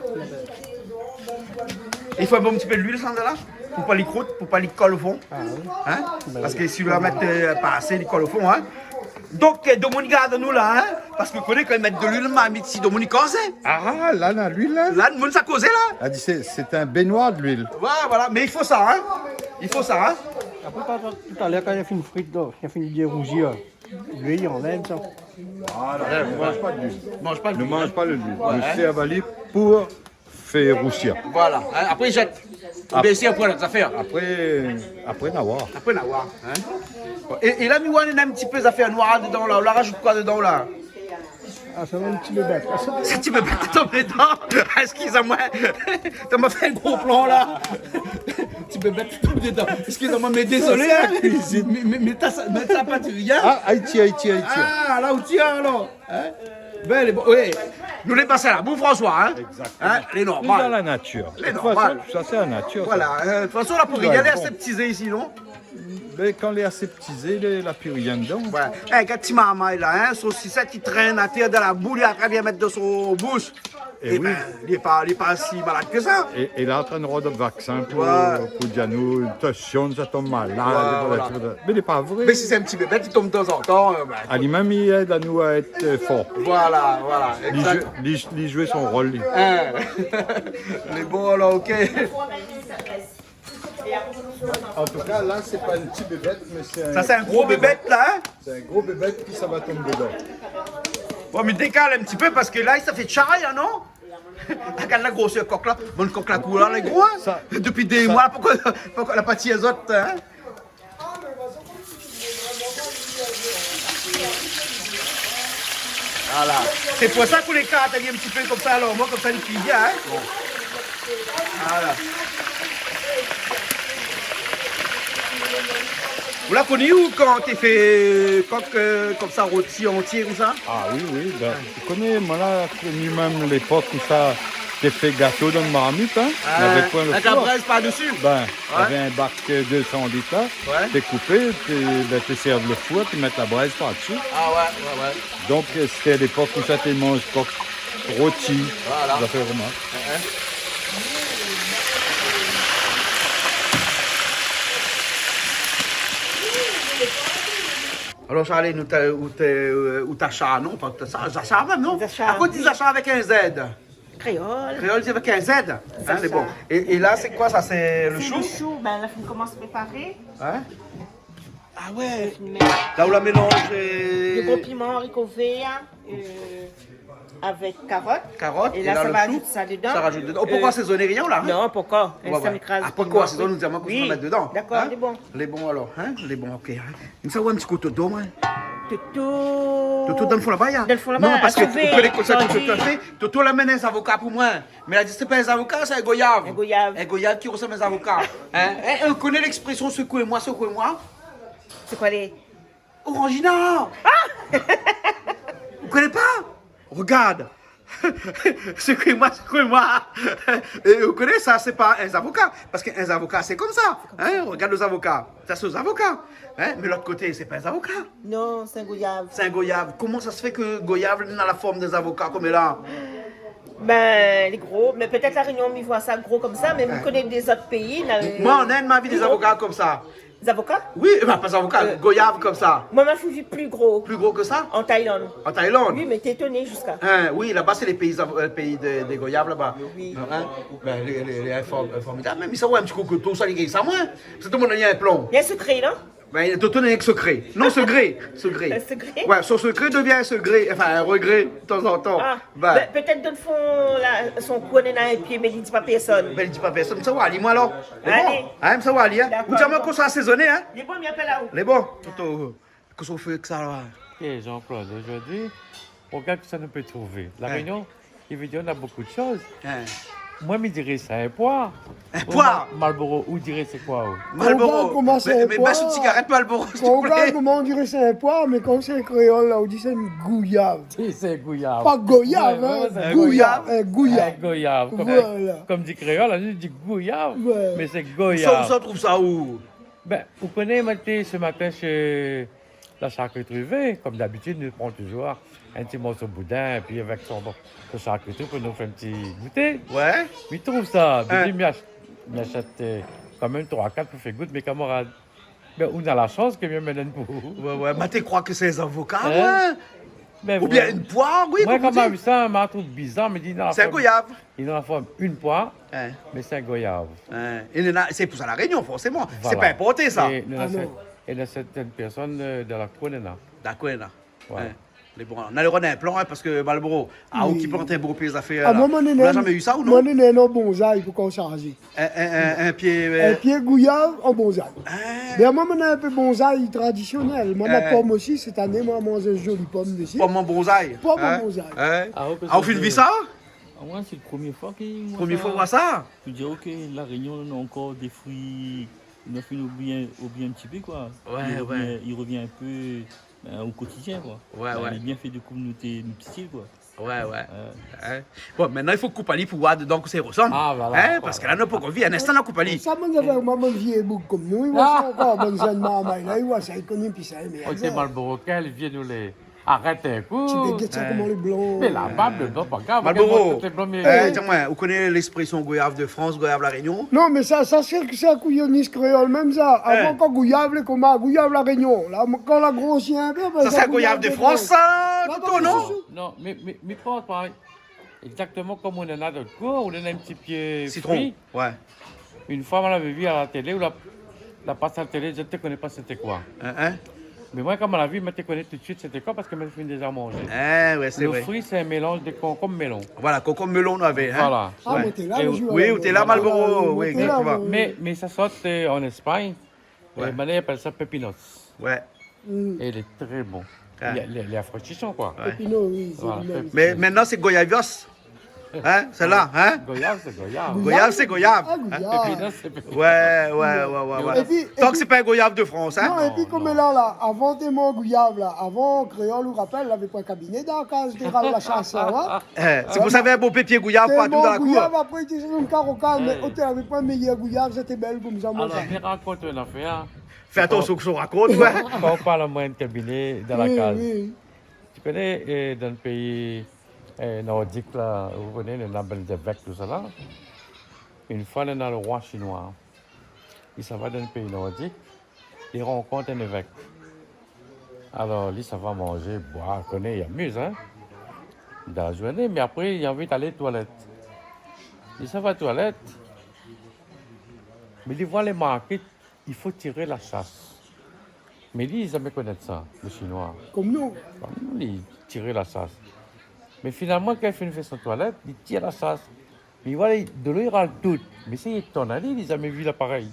Il faut un bon petit peu d'huile, ça, là? Pour pas les croûtes, pour pas les coller au fond. Hein? Parce que si on va mettre pas assez, les colle au fond, hein? Donc, Dominique, garde-nous là, hein? Parce que vous connaissez quand même mettre de l'huile, Mohamed, si Dominique causait. Ah, là, dans l'huile, là? Là, nous, ça causait, là? Elle dit c'est un baignoire de l'huile. Ouais, voilà. Mais il faut ça, hein? Il faut ça, hein? Après, tout à l'heure, quand il a fait une frite, il a fait une bière rougir. Lui, il enlève ça. Voilà, ne mange pas de l'huile. Mange pas de Ne l'huile, mange hein. pas le l'huile. Ouais. Le cérbali pour faire roussir. Voilà. Hein, après, il jette. Bien sûr, après les affaires. Après n'avoir. Après l'avoir. Hein. Et là, Miwan, il a un petit peu des affaires noires dedans là. On la rajoute quoi dedans là? Ah, ça va un petit bébé. Si tu peux pas tomber dedans, excuse-moi, tu m'as fait un gros plan là. Tu peux mettre tout dedans. Excuse-moi, mais désolé. Hein. Mais t'as pas de rien. Ah, Haïti. Ah, là où tu es alors. Hein? Ben, les oui. Nous les passons là, bon François, hein? Exactement. Hein? Les C'est dans normales. la nature. Les De toute façon, normales. ça c'est la nature. ça. Voilà, de toute façon, là, pour Ouais, regarder bon. aseptisé ici, non? Mais quand les aseptisés, il n'y a plus rien dedans. Ouais. Hey, quand tu m'as là, hein, saucissette qui traîne à terre dans la boule, il a très bien mettre dans son bouche. Et oui. Ben, il n'est pas si malade que ça. Et il est en train de rendre vaccin pour dire nous, attention, ça tombe malade. Voilà. Mais il n'est pas vrai. Mais si c'est un petit bébé qui tombe de temps en temps, ben, Ali même il aide à nous à être forts. voilà, exact. Il joue son rôle. lui. Hein. Mais bon, alors, ok. En tout cas, là, c'est pas un petit bébête, mais c'est Ça, c'est un gros bébé, là, hein? C'est un gros bébête qui ça va tomber dedans. Bon, mais décale un petit peu parce que là, ça fait charre, hein, non? Regarde la grosse coque là, bonne coque là, couleur, les gros, hein? Ça- Depuis des mois, pourquoi la pâtie les autres, hein? Voilà. C'est pour ça qu'on les cartes, un petit peu comme ça, alors moi, comme ça, les filles, hein? Voilà. Vous la connaissez où quand tu fait coque comme ça, rôti entier comme ça? Ah oui, ben, tu connais, moi là, connu même l'époque où ça t'es fait gâteau dans le marmite, hein, avec point le Avec la four. braise par-dessus? Ben, t'avais un bac 200 litres là, Ouais. t'es coupé, tu serves le four, tu mets la braise par-dessus. Ah ouais. Donc c'était l'époque où ça te mange coque rôti, Voilà. ça fait vraiment. Alors, Charlie, où t'as chat, non? Pas t'as chat même, non? Zachar, À quoi tu dis chat avec un Z? Créole. Créole, c'est avec un Z. Hein, ça. mais bon. Et là, c'est quoi ça? C'est le C'est chou? le chou, ben là, on commence à préparer. Hein? Ah ouais. On met Là où la mélange des gros piments, haricots verts, avec carottes. carotte. Et là, ça le va chou, ajouter ça dedans. Ça rajoute dedans. Oh, pourquoi assaisonner rien là? Non, pourquoi? Ouais, ouais. Ça m'écrase. Après quoi? Assaisonner, nous disons qu'on Oui. va mettre dedans. D'accord, Hein? les bons. Les bons alors. Hein? Les bons, ok. Hein? Il me semble un petit coup de dos, moi. Toto. Toto dans le fond là-bas, Dans le fond là-bas, Non, parce que à tu sauver, connais comme ça que sorti. tu as fait. Toto l'amène un avocat pour moi. Mais elle a dit c'est pas un avocat, c'est un goyave. Un goyave. Un goyave qui ressemble à un avocat. Hein? On connaît l'expression secouez-moi, secouez-moi. C'est quoi les. Orangina. Vous connaissez pas? Regarde. Secouez-moi, secouez-moi. Et vous connaissez ça, c'est pas un avocat. Parce qu'un avocat, c'est comme ça. Hein? Regarde les avocats. Ça, c'est aux avocats. Hein? Mais l'autre côté, c'est pas un avocat. Non, c'est un goyave. C'est un goyave. Comment ça se fait que goyave est dans la forme des avocats comme est là? Ben, les gros. Mais peut-être la Réunion, on voit ça gros comme ça, mais on connaît des autres pays. Là, Moi, en Inde, ma vie des avocats comme ça. Des avocats? Oui, bah, pas des avocats, goyave comme ça. Moi, ma fille vit plus gros. Plus gros que ça? En Thaïlande. En Thaïlande? Oui, mais t'es étonné jusqu'à. Hein, oui, là-bas, c'est les pays des goyaves là-bas. Oui. Hein? Ben, les formidables. Même, ils savent un petit coup que tout ça, les gars, ça moins. C'est tout le monde a un plomb. Il y a un secret, non? Ben, tout n'est que secret. Non, secret. Secret. Un secret? Ouais, son secret devient un secret. Enfin, un regret, de temps en temps. Ah, Ben, ben, peut-être dans le fond, là, son cou est dans un pied, mais il ne dit pas personne. ben, il dit pas personne. Ça va, Ali, moi alors. Les Allez. bons. Hein, ça va, Ali, hein. D'accord. Vous dites qu'on soit assaisonné, hein. Il est bon, il appelle là-haut. Les bons. Toto, qu'est-ce qu'on fait que ça, là? Ok, Jean-Claude, aujourd'hui, regarde ce que ça nous peut trouver. La Réunion, il veut dire on a beaucoup de choses. Hein. Moi, je dirais c'est un poire. Un poire? Marlboro, ou dirait c'est quoi? Malboro. comment c'est un Mais poire? baisse une cigarette Malboro, s'il Quand on te regarde plaît. comment on dirait c'est un poire, mais quand c'est un créole, là, on dit c'est une gouillave. Si, c'est goyave. Pas goyave, Ouais, hein, ouais, c'est gouillave, un Un gouillave. goyave. Voilà. Comme dit créole, on dit goyave, Ouais. mais c'est Ça, goyave. on trouve ça où? Ben, vous connaissez, moi, j'étais ce matin chez la charcuterie V. Comme d'habitude, nous prenons toujours un petit morceau de boudin, et puis avec son charcuterie pour nous faire un petit goûter. Ouais. Mais il trouve ça. Hein? Il m'achète quand même 3-4 pour faire goûter mes camarades. Ben, on a la chance que je me donne pour vous. Ouais. Mais tu crois que c'est les avocats, Hein? ouais? Ben, Ou bien une poire, oui, moi, comme quand on même dit. ça, je trouve bizarre, mais il dans la C'est un forme- goyave. Il dans la forme une poire, Hein. mais c'est un goyave. Hein. C'est pour ça la Réunion, forcément. C'est Voilà. pas importé, ça. Et il y a certaines personnes de la Kouénena. D'accord, là. Ouais. Hein. Les bons. On a le un plan, hein, parce que Malboro, Oui. qui plante un beau pied affaires. Ah, moi, mon On n'a jamais eu ça ou non? Moi, on est en bonsaï pour qu'on s'arrange. Un pied. Un pied gouyave en bonsaï. Ah. Mais moi, on a un peu bonsaï traditionnel. Moi, ma Eh. pomme aussi, cette année, moi, mange une jolie pomme dessus. Pomme en bonsaï. Pomme en Hein? bonsaï. Hein? Ah, ouais, parce Ah, on que fait une vie ça? Moi, c'est la première fois qu'on Première fois, on voit ça? Je dirais que la Réunion, on a encore des fruits. On a fait oublier un petit peu, quoi. Ouais, Il revient un peu au quotidien, quoi. Ouais, ouais. Il est bien fait de communauté style, quoi. Ouais. Hein? Bon, maintenant, il faut couper Ali pour voir dedans que ça ressemble. Ah, voilà. Hein? Parce que là, nous pas qu'on vit un instant, on coupe Ali. Ça, moi, j'avais un vieil bouc comme nous. Il voit ça encore, bonne jeune maman. Là, il voit ça, il connaît, puis ça, mais. Ok, Malboro, quel vient nous les. Arrête un coup. Tu déguettes ça comment les blancs. Mais la barbe, le blanc, pas grave. Malboro, Malboro. dis-moi, vous connaissez l'expression goyave de France, goyave la Réunion? Non, mais ça c'est que c'est un couilloniste créole, même ça. Avant, quand gouyave, les comment, gouyave la Réunion. Là, quand la grossit un peu, ben, Ça, c'est un goyave de France, ça, plutôt, non? Non, mais pas pareil. Exactement comme on en a d'autres cours, on en a un petit pied Citron. fruit. Ouais. Une fois, on l'avait vu à la télé, ou la passe à la télé, je ne te connais pas c'était quoi. Hein? Mais moi, comme on l'a vu, je te connais tout de suite c'était quoi parce que je me suis déjà mangé. Ouais, c'est Le vrai. fruit, c'est un mélange de concombre melon. Voilà, coco melon, on avait. Hein? Voilà. Ah, mais t'es là, Et le jour. Oui, t'es là, Malboro. Oui, t'es là, exactement. Mais ça sort en Espagne. Ouais. Et maintenant, ils appellent ça pepinos. Ouais. Et il est très bon. Ah. Il est affranchissant, quoi. Pépino, oui, c'est Voilà. le même. Mais maintenant, c'est goyavios. Hein? C'est là, hein? Goyave, c'est goyave. Goyave, c'est goyave. Ah, gouyave. Pépinos, c'est pépinos. Ouais. Et puis- Tant que c'est pas un goyave de France, hein? Non, et puis comme là, avant tes mots gouyave, là, avant, créole, vous rappelle, il avait pas un cabinet dans la case de la chasse, là. Si vous savez un beau pépier goyave partout dans la gouyave, cour. après, il était sur une carocane, mais il avait pas un meilleur gouyave, c'était belle comme ça, moi. Alors, je raconte une affaire. Fais attention que je raconte, ouais. Quand on parle à moins de cabinet dans la Oui, case. oui. Tu connais dans le pays nordique, là, vous connaissez le label d'évêque, tout ça là. Une fois, on a le roi chinois. Il s'en va dans le pays nordique, il rencontre un évêque. Alors, lui, ça va manger, boire, connaît, il amuse, hein, dans la journée, mais après, il a envie d'aller aux toilettes. Il s'en va aux toilettes, mais il voit les marqués, il faut tirer la chasse. Mais lui, il jamais connaître ça, le chinois. Comme nous. Il tirait la chasse. Mais finalement, quand il fait son toilette, il tire la chasse. Mais voilà, de l'eau, il râle tout. Mais c'est étonnant, il n'a jamais vu l'appareil.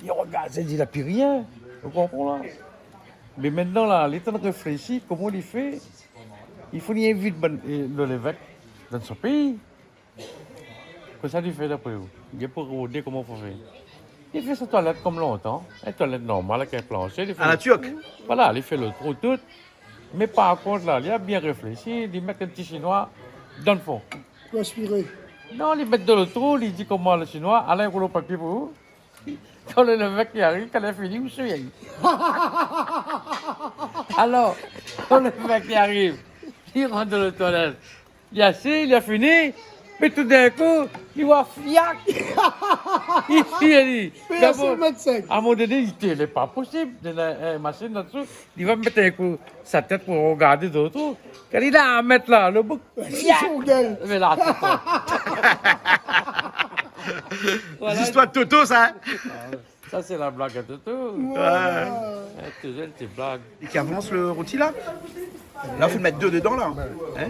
Il regarde, il dit, il n'a plus rien. Vous comprenez là? Mais maintenant, là, l'état de réfléchir, comment il fait? Il faut qu'il invite l'évêque dans son pays. Que ça lui fait d'après vous? Il est pour regarder comment il faut faire. Il fait sa toilette comme longtemps, une toilette normale avec un plancher. Il fait À la turque. Voilà, il fait le trou tout. Mais par contre, là, il a bien réfléchi, il met un petit chinois dans le fond. Pour aspirer. Non, il met dans le trou, il dit comment le chinois, allez, un rouleau papier pour vous. Quand le mec qui arrive, quand il a fini, où suis-je? Alors, quand le mec qui arrive, il rentre dans la toilette. Il a assis, il a fini, mais tout d'un coup, il voit fiac. Il dit, d'abord, à un moment donné, il dit, il n'est pas possible, il y a une machine là-dessous, il va mettre un coup sa tête pour regarder de l'autre. Quand il a à mettre là, le bouc, fiac. Mais là, c'est ça. Voilà. L'histoire de Toto, ça. Ça, c'est la blague à Toto. Toujours des blagues. Et qui avance le rôti, là? Là, il faut le mettre deux dedans, là. Hein?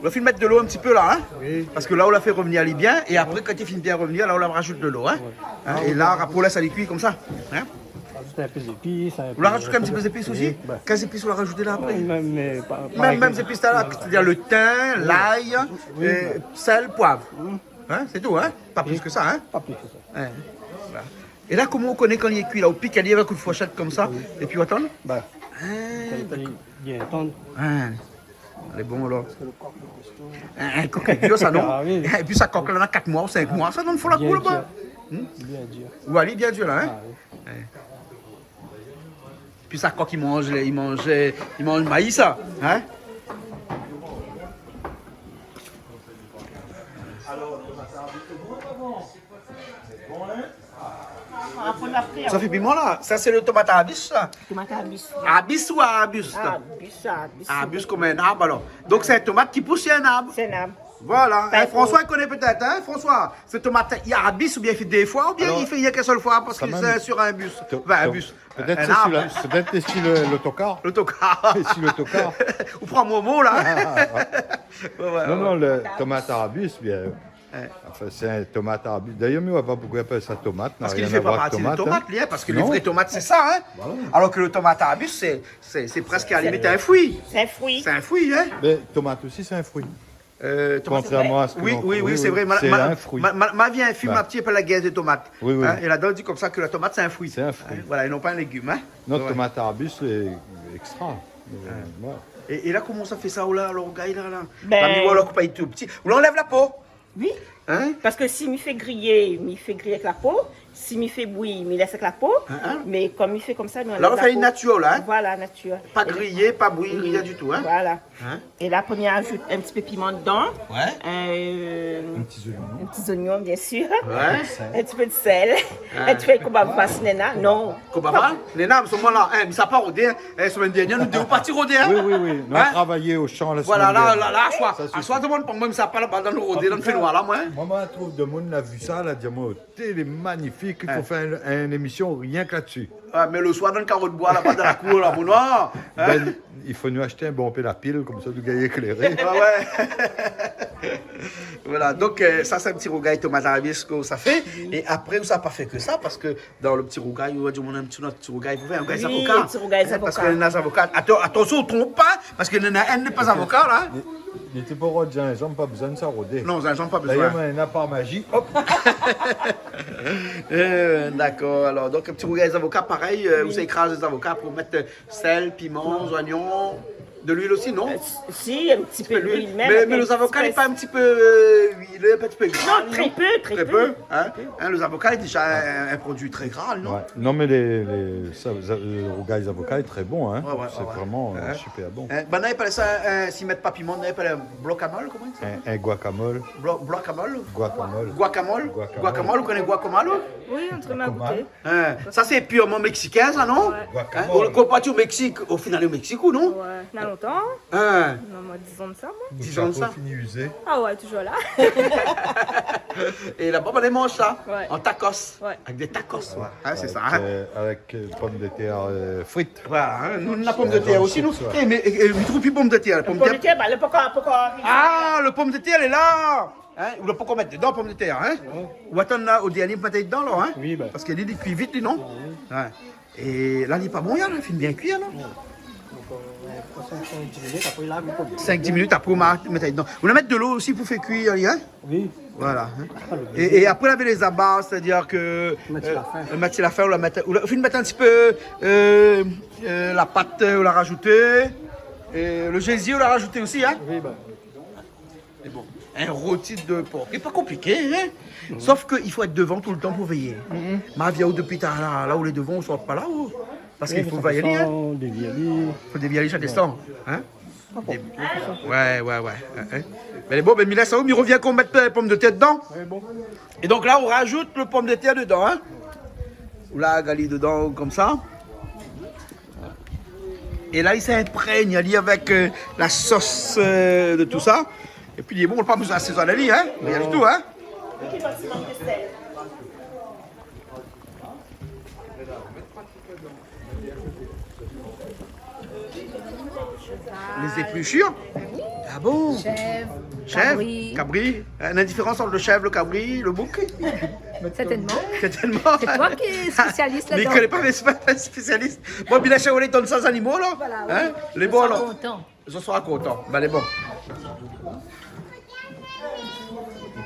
On va mettre de l'eau un petit peu là, hein? Oui. Parce que là, on l'a fait revenir à bien. Et après, quand il finit bien revenir, là, on la rajoute de l'eau, hein? Hein? Et là, pour laisse aller cuire comme ça. Hein? Rajouter un peu d'épices. Vous la rajoutez un petit peu d'épices aussi? Oui. Quelles épices on l'a rajouté là après? Même épices là, c'est-à-dire le thym, l'ail, sel, poivre. Hein? C'est tout, hein? Pas plus que ça, hein? Pas plus que ça. Hein? Voilà. Et là, comment on connaît quand il est cuit? Là, au pic, il y a avec une fourchette comme ça. Et puis, on attend? Bien attendre. Elle est bon, là. Un coq avec bio, ça, non? Ah, oui. Et puis, ça coque là, dans 4 mois ou 5 mois. Ça donne fou la coule, là-bas. Bien dur. Ou aller bien dur, là, hein? Ouais. Puis, ça coque, il mange le maïs, ça. Hein? Ça fait piment là. Ça c'est le tomate à abus là. Tomate à abus. Abus ou abus là? Abus. Abus comme un arbre alors. Donc c'est un tomate qui pousse sur un arbre. C'est un arbre. Voilà. Pas François, il connaît peut-être, hein, François. C'est tomate, il y a un bus ou bien il fait des fois, ou bien Alors, il fait il y a qu'une seule fois parce quand qu'il même, est sur un bus. Enfin, un bus. Peut-être Un c'est arbre. peut-être c'est sur l'autocar. L'autocar. Et sur l'autocar. Ou prends mon mot, là. Non, le tomate arabus, bien. Enfin, c'est un tomate arabus. D'ailleurs, je ne vois pas pourquoi on appelle ça tomate. Parce qu'il ne fait pas partie des tomates, hein. parce que les Non. vraies tomates, c'est ça, hein. Voilà. Alors que le tomate arabus, c'est presque à la limite un fruit. C'est un fruit. C'est un fruit, hein. Mais tomate aussi, c'est un fruit. Contrairement à ce que Oui, l'on oui, croit. c'est vrai. C'est un fruit. Ma vie a un film Ouais. un petit peu la guerre des tomates. Oui, oui. Hein, et là-dedans, on dit comme ça que la tomate, c'est un fruit. C'est un fruit. Hein, voilà, et non pas un légume. Hein. Notre Ouais. tomate arabus, c'est extra. Voilà. Et là, comment ça fait ça, là, alors, gars, là, là. Ben- La mi-voix, là, pas tout petit. Ou là, on enlève la peau. Oui. Hein? Parce que si m'y fait griller avec la peau. Si m'y fait bouillir, m'y laisse avec la peau. Mais comme il fait comme ça, nous Là, on fait une nature, là. Hein? Voilà, nature. Pas grillé, pas bouilli, rien du tout. Hein? Voilà. Hein? Et là, après, on ajoute un petit peu de piment dedans. Ouais. Un petit oignon, bien sûr. Ouais. Un petit peu de sel. Un petit peu de kobaba nena. Non. Kobaba? Nena, à ce moment-là, hein, mais ça part rôder. Hein. La semaine dernière, nous devons partir rôder. Hein? Oui. Nous avons travaillé au champ la Voilà, semaine là, dernière. à soi, tout le monde, pour moi, ça parle dans le rôder, dans le fait noir, là, moi. Moi, je trouve de monde a vu ça, là, dit moi, il est magnifique, il faut faire une émission rien que là-dessus. Ah, mais le soir, dans le carreau de bois, là-bas, dans la cour, là, mon noir. Hein? Ben, il faut nous acheter un bon peu la pile, comme ça, du gars éclairé. Ah ouais. Voilà, donc ça, c'est un petit rougail tomate arabesque que ça fait. Et après, ça n'a pas fait que ça, parce que dans le petit rougail, on va dire, on a un petit rougail pour faire un rougail Oui, avocat. un petit rougail Parce avocat. qu'il y a des avocats. Attention, on ne trompe pas, parce qu'il y en a un n'est pas avocat, là. Il était pas rôder, les gens pas besoin de ça rôder. Non, les gens pas besoin. D'ailleurs, il n'y en a pas magie, hop. D'accord, alors, donc un petit rougail des avocats, pareil, vous écrasez les avocats pour mettre sel, piment, oignons, de l'huile aussi, non? Si, un petit peu d'huile même. Mais les avocats, il n'est pas un petit peu huileux, un petit peu gras? Non, très peu, très peu. Hein? Les avocats, c'est déjà un produit très gras, non? Ouais. Non, mais le rougail avocats est très bon, hein. C'est vraiment super bon. Ben, on appelle ça, s'ils mettent pas piment, on appelle un guacamole, comment ça? Un guacamole. Guacamole? Guacamole. Guacamole? Guacamole, vous connaissez guacamole? Oui, on te m'a goûté. Ça, c'est purement mexicain, ça, non? Guacamole. On le compare au Mexique, au final, au Mexique, ou non? Ouais, il y a longtemps. Hein? Non, moi, 10 ans de ça, moi. 10 ans de ça. Fini usé. Ah ouais, toujours là. Et là-bas, on les mange ça, Ouais. en tacos. Ouais. Avec des tacos, ouais. Hein, c'est ça. Hein? Avec pommes de terre frites. Voilà, hein, nous, la pomme de terre aussi, nous. Eh, mais il trouve plus pomme de terre. La pomme de terre. Bah, le pourquoi Ah, le pomme de terre, elle est là! Hein? Ou le pourquoi mettre dedans, pomme de terre, hein? Ou attendre là, au dernier pour mettre dedans, là, hein? Oui, ben. Parce qu'elle dit, il cuit vite, lui, non? Ouais. Et là, il n'est pas bon, il finit bien cuit, non? 5-10 minutes après, on va mettre dedans. On va mettre de l'eau aussi pour faire cuire, hein? Oui. Voilà. Hein? Et après, on avait les abats, c'est-à-dire que. Mettre la fin, on la mettre. On mettre un petit peu la pâte, on l'a rajouter. Et le gésier, on l'a rajouté aussi, hein? Oui, ben. C'est bon. Un rôti de porc. C'est pas compliqué, hein? Sauf qu'il faut être devant tout le temps pour veiller. Ma vie, depuis là où les devants, on ne sort pas là haut. Parce qu'il faut veiller, hein? Il faut dévier chaque instant. Hein? Ouais. Hein? Mais bon, mais Mila Sao, il revient qu'on mette les pommes de terre dedans. Et donc là, on rajoute le pomme de terre dedans. Hein? Ou là, gali dedans, comme ça. Et là, il s'imprègne avec la sauce de tout ça. Et puis, il est bon, on n'a pas besoin d'assaisonner, hein? Rien du tout, hein? Les épluchures? Ah bon? Chèvre, cabri. La différence entre le chèvre, le cabri, le bouc? Certainement. Certainement. C'est toi qui es spécialiste Mais il là-dedans. ne connaît pas les spécialistes. Moi, Bila Chaoulé donne 100 animaux, là. Voilà, Hein? oui. Les bons, là. Content. Je serai content. Ben, les bons.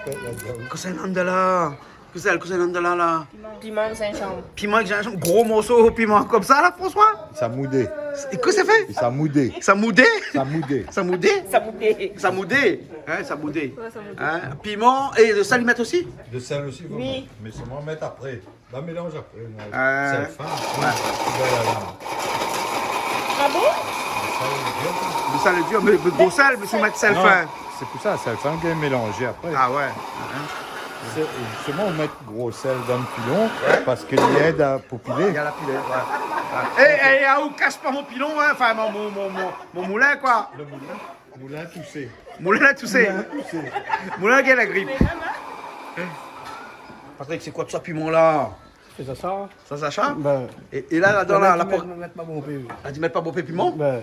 Qu'est-ce que c'est là? Qu'est-ce que c'est là? Piment Saint-Jean. Piment avec gingembre, gros morceau de piment comme ça, là, François? Ça moudé. Et que ça fait? Ça moudé. Ça moudé? Ça moudé. Ça moudé? Ça moudé. Ça moudé? Hein, ça moudé. Ouais, ça moudé. Hein? Piment et de sel, ils mettent aussi? De sel aussi, vous Oui. mais seulement mettre après. Là, mélange après. Euh, Sel fin. Ouais. Ah bon? Du sel dur, mais gros sel, mais faut mettre sel Non, fin. c'est pour ça, sel fin qu'on mélanger après. Ah ouais. C'est- Justement, on met gros sel dans le pilon parce qu'il aide à populer. Il y a la pilette, ouais. Et où casse pas mon pilon, hein? Enfin mon moulin, quoi. Moulin toussé. Moulin a toussé. Moulin qui a la grippe. Patrick, c'est quoi tout ça piment là? C'est ça? Ça s'achète? Ben. Et là, dans la porte. Mettre pas bon pépiment. Ah, tu mets pas bon pépiment? Ben.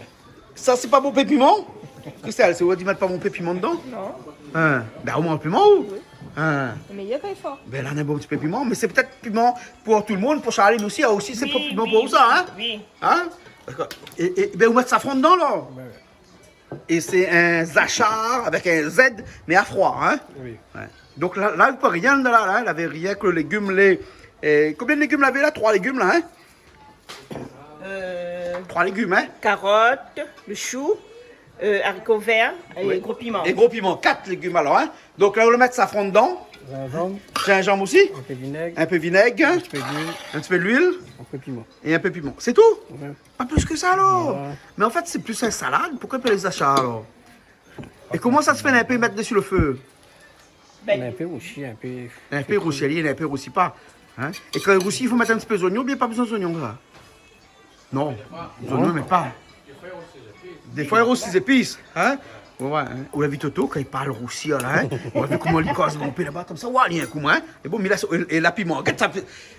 Ça, c'est pas bon pépiment? Christelle, c'est où tu mets pas bon pépiment dedans? Non. Hein? Ben, au moins un piment ou? Hein? Mais il y a pas fort. Ben là, on a un bon petit peu piment, mais c'est peut-être piment pour tout le monde, pour Charline aussi, c'est pas piment pour ça, hein? Oui. Hein? D'accord. Et ben, vous mettez safran dedans, là? Et c'est un zachar avec un Z, mais à froid, hein? Oui. Ouais. Donc là, il ne peut rien de là, hein? Il avait rien que le légume, combien de légumes l'avait là? 3 légumes, là, hein? 3 légumes, hein? Carottes, le chou, haricots verts et gros piments. Et gros piments, 4 légumes alors, hein? Donc là, on va mettre safran dedans. Gingembre. Gingembre aussi. Un peu de vinaigre. Un peu de vinaigre. Un petit peu d'huile. Un petit peu d'huile. Un peu de piment. Et un peu de piment. C'est tout? Ouais. Pas plus que ça alors. Ouais. Mais en fait, c'est plus un salade. Pourquoi pas les achats alors? Et comment ça se fait un peu mettre dessus le feu? Un peu roussi, un peu. Un peu roussi, un peu roussi pas. Hein? Et quand il roussit, il faut mettre un petit peu d'oignon, bien pas besoin d'oignon là. Non, les oignons, mais pas. Des fois, il roussit des épices. Hein? Ouais, hein. Ou la vie Toto, quand il parle roussi, là, hein? On a vu comment il casse mon là-bas, comme ça, ouais, il y a un coup, hein? Et bon, mais là, et la piment, regarde ça.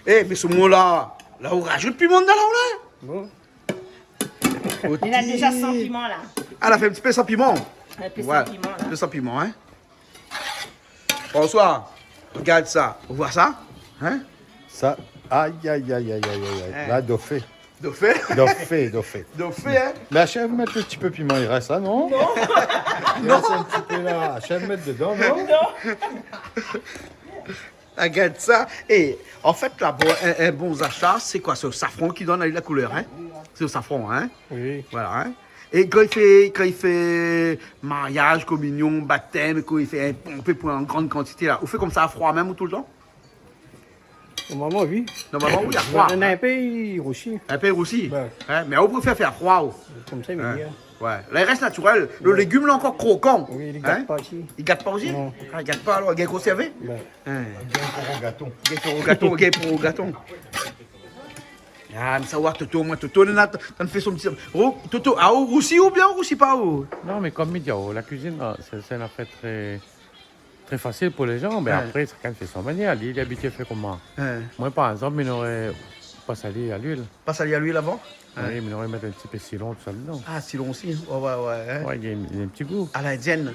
Eh, mais ce mot-là, là, on rajoute piment dedans, là, Bon. Il a déjà 100 piments là. Ah, elle a fait un petit peu sans piment. Un peu Ouais, sans piment un là. peu sans piment, hein? Bonsoir. Regarde ça. On voit ça? Hein? Ça, aïe, aïe, aïe, aïe, aïe, aïe. Hein. Là, dauphin. Dauphin? Dauphin, dauphin. Dauphin, hein? Mais achève de mettre le petit peu piment, il reste ça, non? Non. Il reste un petit peu là. Achève de mettre dedans, non? Regarde ça. Et en fait, là, bon, un bon achat, c'est quoi? C'est le safran qui donne la couleur, hein? C'est le safran, hein? Oui. Voilà, hein? Et quand il fait mariage, communion, baptême, quand il fait un pompé pour une grande quantité, là, on fait comme ça à froid même ou tout le temps? Normalement, oui. Normalement, oui, à froid. On a un peu roussi. Un peu roussi. Ben. Hein? Mais on préfère faire froid. Oh. Comme ça, il Hein? me dit. Ouais. Là, il reste naturel. Le légume, là, encore croquant. Oui, il ne Hein? gâte pas aussi. Il gâte pas aussi? Non. Ah, il gâte pas, alors, il est conservé? Ben. Hein? Au gâteau. Gâteau pour gâteau. Ah, mais ça va, Toto, moi, Toto, t'en fais son petit. Oh, Toto, ah, oh, roussi ou bien roussi pas? Oh. Non, mais comme il dit, la cuisine, c'est une affaire très facile pour les gens, mais Ouais. après, chacun fait son manière. Lui, il est habitué à faire comme moi. Hein? Moi, par exemple, il n'aurait pas salé à l'huile. Pas salé à l'huile avant? Oui, mais il aurait mettre un petit peu de citron, tout ça dedans. Ah, si long aussi. Oh, ouais, ouais. Hein? Ouais, il y a un petit goût. À l'indienne.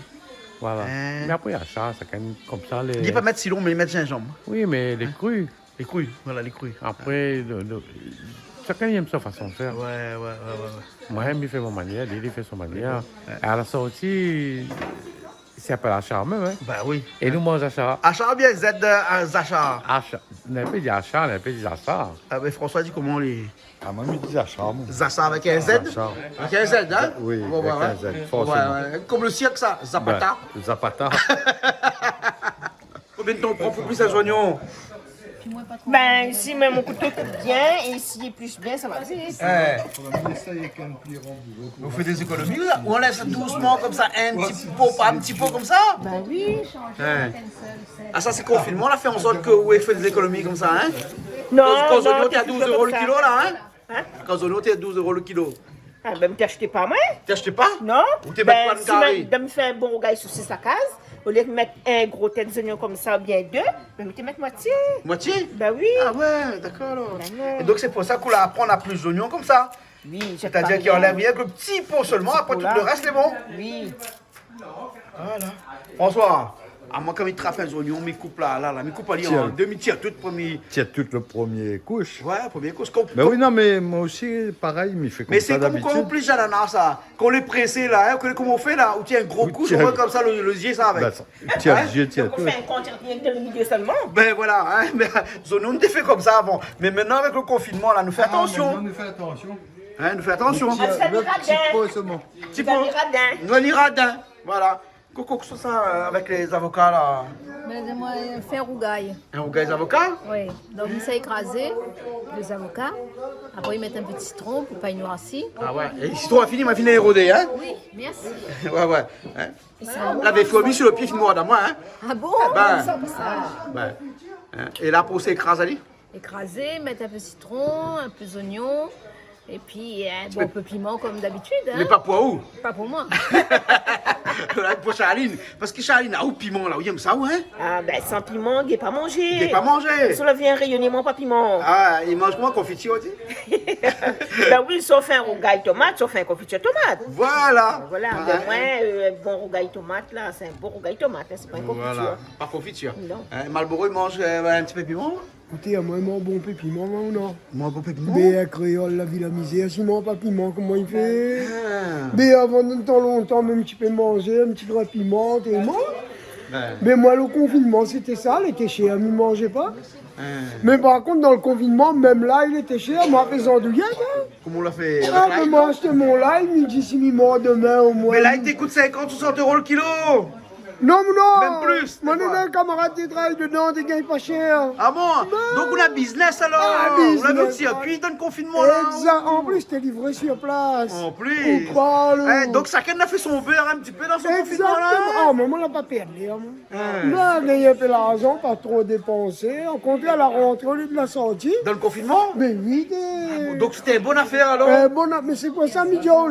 Voilà. Hein? Mais après, à ça, chacun comme ça. Il dit pas mettre si long, mais il met gingembre. Oui, mais les crus. Les crues, voilà, les crues. Après, chacun aime sa façon de faire. Ouais. Moi, il fait mon manière, lui, il fait son manière. Et à la sortie, c'est appelé achat même. Hein? Bah oui. Et nous, mange achat. Achat bien Z Zacha. Achat. On n'a pas dit achat, on n'a pas dit achat. Ah, mais François dit comment les. Ah, moi, il me dit achat, moi. Zacha avec un Z? Achat. Avec un Z, hein? Oui, Ouais, avec ouais, un Z, ouais. forcément. Ouais. Comme le cirque, ça. Zapata. Ben, Zapata. Combien de temps prend pour plus un oignon? Ben, si même mon couteau coupe bien et s'il épluche bien, ça va vite. Vous faites des économies là? Ou on laisse doucement comme ça, un petit pot comme ça? Ben oui. Ah, ça c'est confinement, on a fait en sorte que vous faites des économies comme ça, hein? Non, Quand non, oignon, t'es à t'es 12 toujours euros le comme kilo ça. là, hein? Hein? Quand oignon, t'es à 12 euros le kilo. Ah, ben, t'achetais pas moi? T'achètes pas? Non. Ou t'es Ben, mettre pas de si carré? de me faire un bon regard sur sa case, au lieu de mettre un gros tête d'oignon comme ça, ou bien deux, ben, tu mettre moitié. Moitié? Ben oui. Ah ouais, d'accord alors. Ben non. Et donc c'est pour ça qu'on la apprend à plus d'oignons comme ça. Oui, C'est-à-dire qu'il enlève rien que le petit pot seulement, après tout le reste est bon. Oui. Voilà. François, à moi quand il trappe un oignon, il coupe là, il coupe ali en demi-tiers, tout premier. Tiens, tout le premier couche. Ouais, premier coup. Ben oui, non, mais moi aussi, pareil, il fait comme Mais ça c'est comme quand on d'habitude. plie l'ananas, ça. Quand on les pressé là, hein, comment on fait là, où tiens un gros Ou couche, tiens- on voit comme ça le gilet ça avec. Ben, tiens, Hein? tiens, On fait un compte rien que dans le milieu seulement. Ben voilà, hein, mais oignons, on était fait comme ça avant. Mais maintenant avec le confinement là, nous fait attention. nous fait attention. Hein, nous fait attention. Ah, ça Le ira petit bien. pot seulement. Petit Ça pot. ira bien. Nous on ira d'un. Voilà. Coco, que ça avec les avocats là. Mais moi, faire rougaille. Un rougaille des avocats? Oui. Donc, il s'est écrasé, les avocats. Après, ils mettent un peu de citron pour pas y noircir. Ah ouais. Et le citron a fini, m'a fini érodé, hein? Oui, merci. Ouais. Hein? Et ça, L'avait fourmi sur le pied, fini à moi, hein? ah bon? Ben. Ça, ça. Ben. Hein? Et là, pour s'écraser, allez? Écraser, mettre un peu de citron, un peu d'oignon. Et puis, bon, un peu piment comme d'habitude. Hein? Mais pas poids où? Pas pour moi. Pour Charline. Parce que Charline a où piment là, où il aime ça, ouais? Ah, ben sans piment, il n'est pas mangé. Il n'est pas mangé. Ça vient rayonnement pas piment. Ah, il mange quoi, confiture aussi? Ben oui, sauf un rougail tomate, sauf un confiture tomate. Voilà. Voilà, ben moi, un bon rougail tomate là, c'est un bon rougail tomate, hein, c'est pas une confiture. Voilà, pas confiture. Non. Marlboro, il mange un petit peu piment? Écoutez, moi, mon bon piment, moi, ou non? Moi, bon piment? Mais un créole, la vie, la misère, si moi, pas piment, comment il fait? Mais avant de temps longtemps, même tu peux manger un petit peu de piment, t'es mort. Mais moi, le confinement, c'était ça, il était cher, il ne mangeait pas. Mais par contre, dans le confinement, même là, il était cher, moi, faisant du gâteau. Comment on l'a fait? Ah, mais moi, acheté mon live, il dit si il mort demain au moins. Mais là, il t'écoute 50 ou 60 € le kilo. Non, mais non! Même plus! Moi, j'ai un camarade qui travaille dedans, des gagne pas cher. Ah bon? Donc, on a business alors? Ah, On a business. vu circuit dans le confinement là? Exact. En plus, t'es livré sur place. En plus! On parle. Donc, chacun a fait son beurre un petit peu dans son confinement là? Exactement. Ah, mais moi, on n'a pas perdu. On a gagné un peu l'argent, pas trop dépensé. On comptait à la rentrée au lieu de la sortie. Dans le confinement? Mais oui. Donc, c'était une bonne affaire alors? Mais c'est quoi ça, Midio?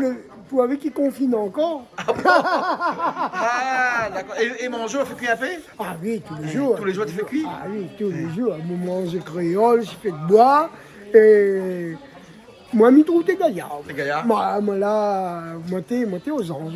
Pour avec qui confine encore. Ah, d'accord. Et manger, on fait cuire un peu? Ah oui, tous les jours. Tous les jours, tu fais cuire? Ah oui, tous les jours. Moi, mange créole, je fais de bois. Et moi, je trouve des gaillards. Des gaillards? Moi, là, moi, t'es aux anges.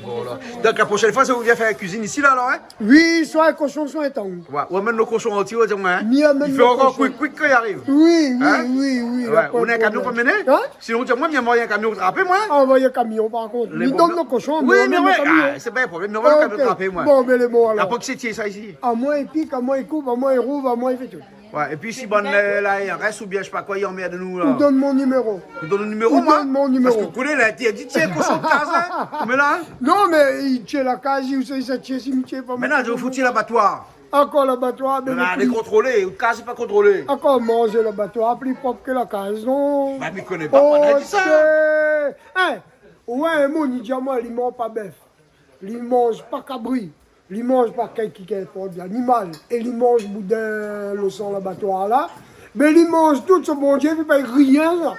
Bon, là. Donc, la prochaine fois, ça vous vient faire la cuisine ici, là, alors, hein? Oui, soit un cochon, soit un tangue. Ouais, on amène nos cochons entiers, on dit, hein? Il fait encore quick quand il arrive. Oui. Ouais, on a un camion pour mener? Sinon, moi, il y a moyen un camion de trapper, moi? Ah, il y a un camion, par contre. Il donne nos cochons. Oui, mais ouais, c'est pas un problème. Mais on va le camion de trapper, moi. Bon, mais les mots, alors. La poque, c'est ça ici. À moi, il pique, à moi, il coupe, à moi, il rouvre, à moi, il fait tout. Ouais, et puis si bon, là, il reste ou bien, je sais pas quoi, il emmerde nous, là. Il donne mon numéro. Il donne le numéro, moi? Donne mon numéro. Parce que vous connaissez, là, il a dit, tiens, cochon de case, là. Mais là? Non, mais il tient la case, il sait, il tient, il tient pas. Maintenant, je vous foutis l'abattoir. Encore l'abattoir, mais. Là, les contrôler, le case, c'est pas contrôlé. Encore manger l'abattoir, plus propre que la case, non? Bah, mais il connaît pas, on a dit ça. Hein? Ouais, mon, il dit à moi, il mange pas bœuf. Il mange pas cabri. Il mange pas quelqu'un qui est pour de l'animal. Et il mange boudin, le sang, l'abattoir là. Mais il mange tout ce bon Dieu, il ne fait rien là.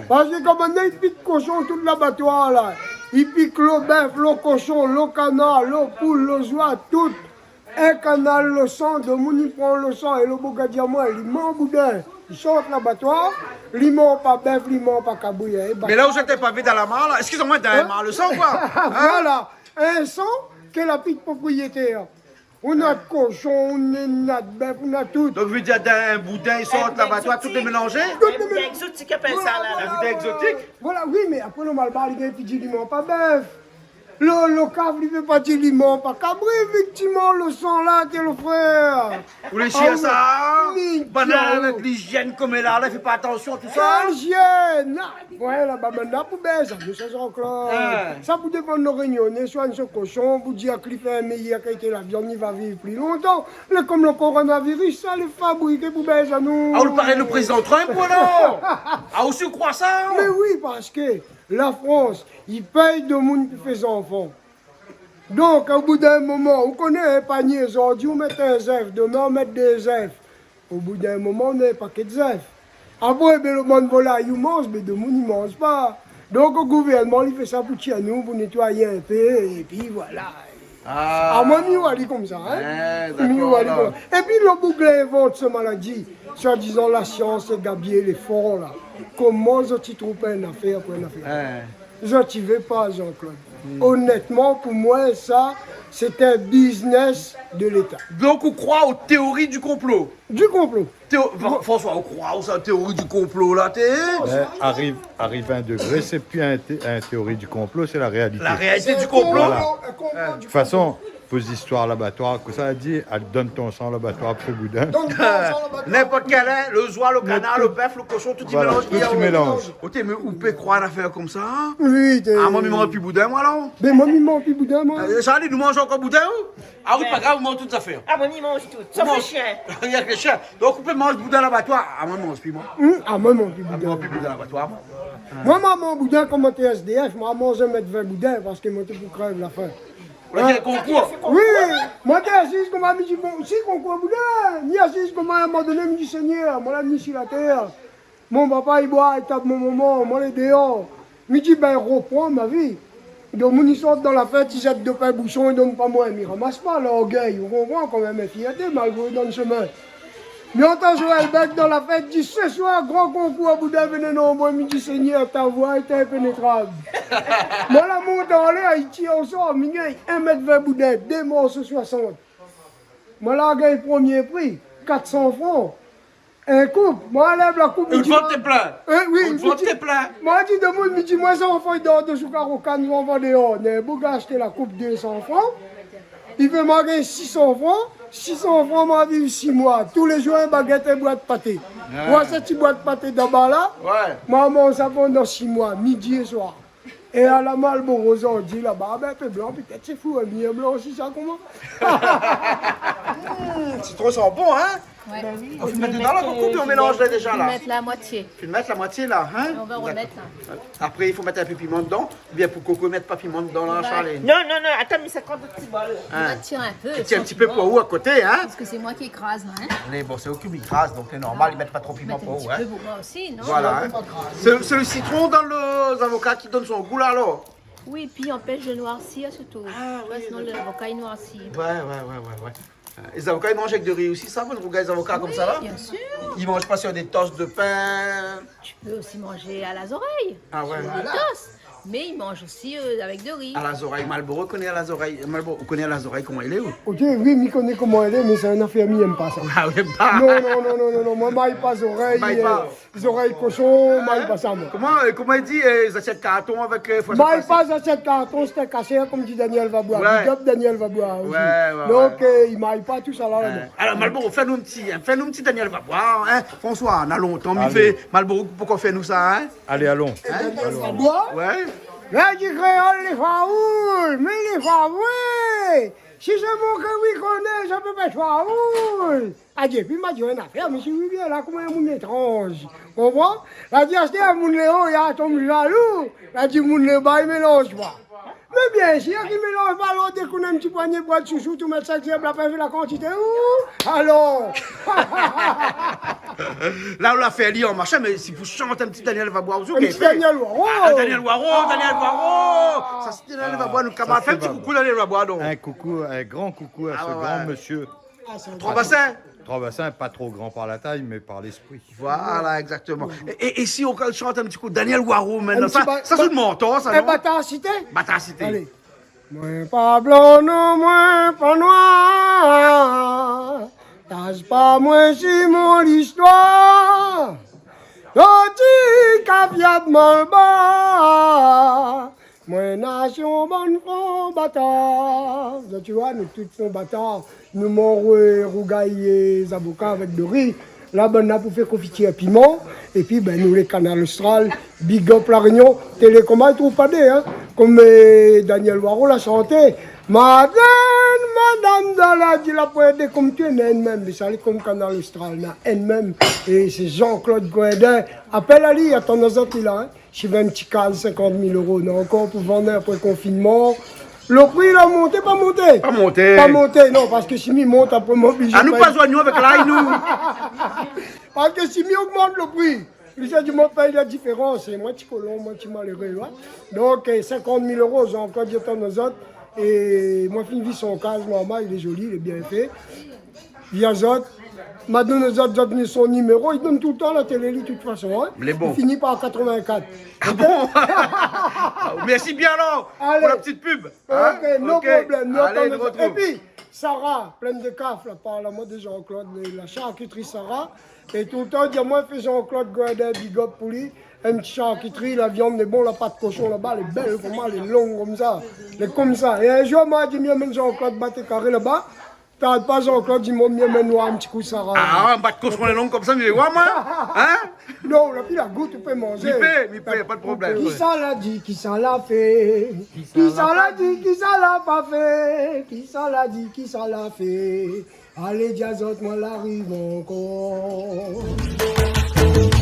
Parce que comme maintenant, il pique cochon tout l'abattoir là. Il pique le bœuf, le cochon, le canard, le poule, le oie, tout. Un canal, le sang, de mon il prend le sang et le bogadi à moi, il mange boudin. Il sort de l'abattoir, il mange pas bœuf, il mange pas cabouille. Mais là où j'étais pas vu dans la mare, là, excusez-moi, dans la mare, le sang quoi? Voilà, un sang que la petite propriétaire. On a de cochon, on a de bœuf, on a tout. Donc, vous dites un boudin, il sort de l'abattoir, tout est mélangé? Un boudin exotique, appelle ça là. Un boudin exotique? Voilà, oui, mais après le malbar, il dit qu'il ne mange pas bœuf. Le cave, il ne fait pas dire qu'il ne mange pas cabri, effectivement, le sang là, t'es le frère. Vous les chiens ça? Banane avec l'hygiène comme elle a, il fait pas attention, tout ça? L'hygiène! Ouais, là-bas, maintenant, pour baiser, ça veut ça, Jean-Claude. Ça, pour dépendre de nos réunions, soit ce cochon, vous dire qu'il fait un meilleur qualité la viande, il va vivre plus longtemps. Mais comme le coronavirus, ça, les fabriquer pour baiser à nous. Ah, vous parlez le président Trump, voilà? Ah, aussi croit ça? Mais oui, parce que la France, il paye de monde qui fait des enfants. Donc, au bout d'un moment, on connaît un panier aujourd'hui, on met un zèf, demain on met des zèfs. Au bout d'un moment, on a un paquet de zèfs. Après, le monde volaille, il mange, mais de monde, il ne mange pas. Donc, le gouvernement, il fait ça pour tirer nous, pour nettoyer un peu, et puis voilà. Ah, moi, je suis comme ça. Hein? Et puis, le bouclier invente cette maladie, soit disant la science, Gabriel, les forts, là. Comment tu trouves une affaire pour une affaire? Je ne veux pas, Jean-Claude. Honnêtement, pour moi, ça, c'est un business de l'État. Donc, on croit aux théories du complot? Du complot. François, on croit aux théories du complot, là, Arrive un degré, c'est plus un théorie du complot, c'est la réalité. La réalité du complot? Voilà. De toute façon, vos histoires l'abattoir, que ça a dit, elle donne ton sang l'abattoir pour boudin. N'importe quel, hein, le oie, le canard, le bœuf, le cochon, tout y Voilà, mélange. tout y mélange. Ok, mais vous pouvez croire à affaire comme ça? Oui, ah, moi, je mange plus boudin, moi, là. Mais moi, je mange plus boudin, moi. Ça dit, nous mangeons encore boudin? Ah oui, pas grave, vous mangez toutes les affaires. Ah, moi, il mange tout. Sauf les chiens. Il y a que les chiens. Donc, vous pouvez manger boudin à l'abattoir. Ah, moi, je mange plus, moi. Ah, moi, je mange plus boudin. Ah, moi, plus boudin à l'abattoir, moi. Moi, je mange boudin comme t'es SDF. Moi, je mange 1,20 m boudin parce que moi, je pour crève la faim. Le concours? Oui, moi, t'es assise comme un midi, si concours boudin. Ni assise comme à un moment donné, me dit Seigneur, moi, là, ni sur la terre. Mon papa, il boit, il tape mon maman, moi, les dehors. Me dit, ben, reprends ma vie. Donc, ils sortent dans la fête, ils jettent deux pains bouchons, ils donnent pas moins, ils ramassent pas l'orgueil. On comprend quand même, fierté, malgré dans le chemin. Mais entend Joël Beck dans la fête, dit ce soir, grand concours à Bouddha, venez nombreux, il dit Seigneur, ta voix est impénétrable. Moi, la monte en l'air, il tire au sort, il gagne 1,20 m Bouddha, 2 morceaux 60. Moi, là, je gagne premier prix, 400 francs. Un couple, moi, lève la coupe. Une fois t'es plein. Oui, une fois t'es plein. Moi, je dis de moi, je dis, moi, ça, enfant, il dort de Soukar au canne, on va dehors. Mais vous achetez la coupe 200 francs. Il veut m'acheter 600 francs. 600 francs, moi, vivre 6 mois. Tous les jours, un baguette et boîte de pâté. Moi, cette petite boîte de pâté d'en-bas là, moi, mon savon dans 6 mois, midi et soir. Et à la Malboro, on dit là-bas, ben, un peu blanc, peut-être c'est fou, un billet blanc aussi, ça, comment? Citron sent bon, hein? Ouais. On peut mettre dedans la coupe et on mélange là déjà là. On va mettre la moitié. Tu peux mettre la moitié là, hein? On va remettre là. Après, il faut mettre un peu de piment dedans. Ou bien pour Coco, mettre pas de piment dedans là, Charlène. Non, attends, mais ça compte de petits bols. On va tirer un peu. Tu tiens un petit peu pour où à côté, hein? Parce que c'est moi qui écrase, hein? Mais bon, c'est au cube, il crase, donc c'est normal, ils mettent pas trop de piment pour où, hein? Un peu pour moi aussi, non? Voilà, hein? C'est le citron dans les avocats qui donne son goût là, alors? Oui, puis empêche de noircir surtout. Ah, oui, sinon l'avocat il noircit. Ouais. Les avocats, ils mangent avec de riz aussi, ça, vous regardez les avocats comme ça là? Bien sûr. Ils mangent pas sur des tosses de pain? Tu peux aussi manger à las oreilles. Ah ouais. Des tosses. Mais ils mangent aussi avec de riz. À las oreilles, Malboro connaît à las oreilles. Malboro connaît à las oreilles comment il est où? Ok, oui, mais connaît comment elle est, mais c'est un affaire, il n'aime pas ça. Ah oui, pas. Non, moi, maille pas les oreilles, les oreilles cochons, maille pas ça, moi. Comment il dit, les assiettes carton avec... Maille pas les assiettes carton, c'était caché, comme dit Daniel Vabois. Ouais. Big up Daniel Vabois aussi. Ouais. Donc, il maille pas tout ça là. Alors, Malboro, fais-nous un petit Daniel Vabois, hein? François, on a longtemps, mais fait Malboro, pourquoi fais-nous ça, hein? Allez, allons. Daniel Vabois? Ouais. Là, du créole, les faoules, mais les faoules, si c'est mon que oui connaît, je peux pas faoules. Ah, puis m'a dit une affaire, mais si vous bien là, comme un monde étrange. Comprends? Là, dit, acheter un monde léo, il y a tombe jaloux. Là, dit, monde léo, il mélange pas. Mais bien sûr, il mélange pas l'autre, dès qu'on a un petit poignet de bois de chouchou, tout mettre ça, il a pas vu la quantité. Alors? Là, on l'a fait lire en marchant, mais si vous chantez un petit Daniel Vabois, vous Un petit Daniel Waro. Daniel Waro. Ça, c'est Daniel Vabois, nous camarades. Fais un petit coucou, Daniel Vabois, donc. Un grand coucou à ce grand monsieur. 3 bassins. 3 bassins, pas trop grand par la taille, mais par l'esprit. Voilà, exactement. Et si on chante un petit coup Daniel Waro maintenant, ça c'est le menton, ça, non? Bâtard cité? Bâtard cité. Allez. Moins pas blanc, non, moins pas noir. Tâche pas moins si mon histoire. L'autre caviar mal bas. Moi nation bonne front bâtard. Tu vois, nous tous font bâtard. Nous mangons rougaillés, avocats avec de riz. Là, ben, on a pour faire confitier à piment. Et puis, ben, nous, les canals Austral, Big Up La Réunion, Télécommandes, trouve pas des, hein. Comme Daniel Waro l'a chanté. Madame Dalla dit la poète comme tu es elle-même. Mais ça, c'est comme canal Austral, elle-même. Et c'est Jean-Claude Goëdin. Appelle Ali, à ton autres là, hein. Je vais un petit cadre, 50 000 €. Non, encore pour vendre après le confinement. Le prix, il a monté, pas monté? Pas monté. Pas monté, non, parce que si il monte, après m'oblige. Ah, nous pas joignons avec l'ail, nous. Parce que si il augmente le prix, il a dit, moi, paye la différence. Et moi, je suis colon, moi, je suis malheureux. Hein? Donc, 50 000 €, j'ai encore dit à nos autres. Et moi, je vis son cas, normal, il est joli, il est bien fait. Via Zot. Maintenant, les autres donnent son numéro, ils donnent tout le temps la télé, de toute façon. Hein? Les bons. Il finit par 84. Ah bon? Merci bien alors pour la petite pub. Hein? Ok, no problème. Allez, Et puis, Sarah, pleine de caf, là, par la mode de Jean-Claude, la charcuterie Sarah. Et tout le temps, dis moi, fais Jean-Claude Goëdin, big up pour lui. Une petite charcuterie, la viande est bonne, la pâte cochon là-bas, elle est belle, vraiment, elle est longue comme ça. Elle est comme ça. Et un jour, moi, je dis, mieux, Jean-Claude batté carré là-bas. T'as pas Jean-Claude, dis-moi, mieux, noir, un petit coup Sarah. Ah, un bat de cochon est long comme ça, mais ouais, moi. Hein? Non, la puis la goutte, tu peux manger. Il peut, pas de problème. Qui ça l'a dit, qui ça l'a fait? Qui ça l'a dit, qui ça l'a pas fait? Qui ça l'a dit, qui ça l'a fait? Allez, Diazot, moi l'arrive encore.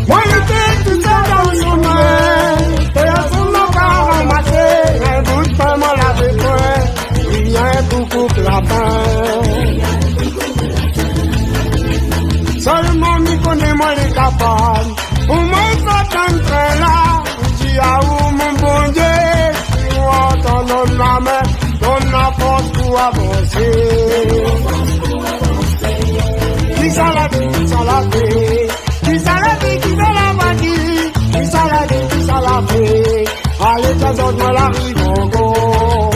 Moi, j'étais tout ça dans son main. Et à son nom, pas ramassé. Un bout de pain, moi l'avais fait. Il y a un coucou la fin. Seulement, m'y connaît, moi, les capables. Pour moi, il faut entrer là. Je dis à où, mon bon Dieu, si vous entendez. pour avancer. Qui ça la vie, qui ça la fait? Qui ça la vie, qui fait la magie? Qui ça la vie, qui ça la fait? Allez, t'as autres la rive en gros.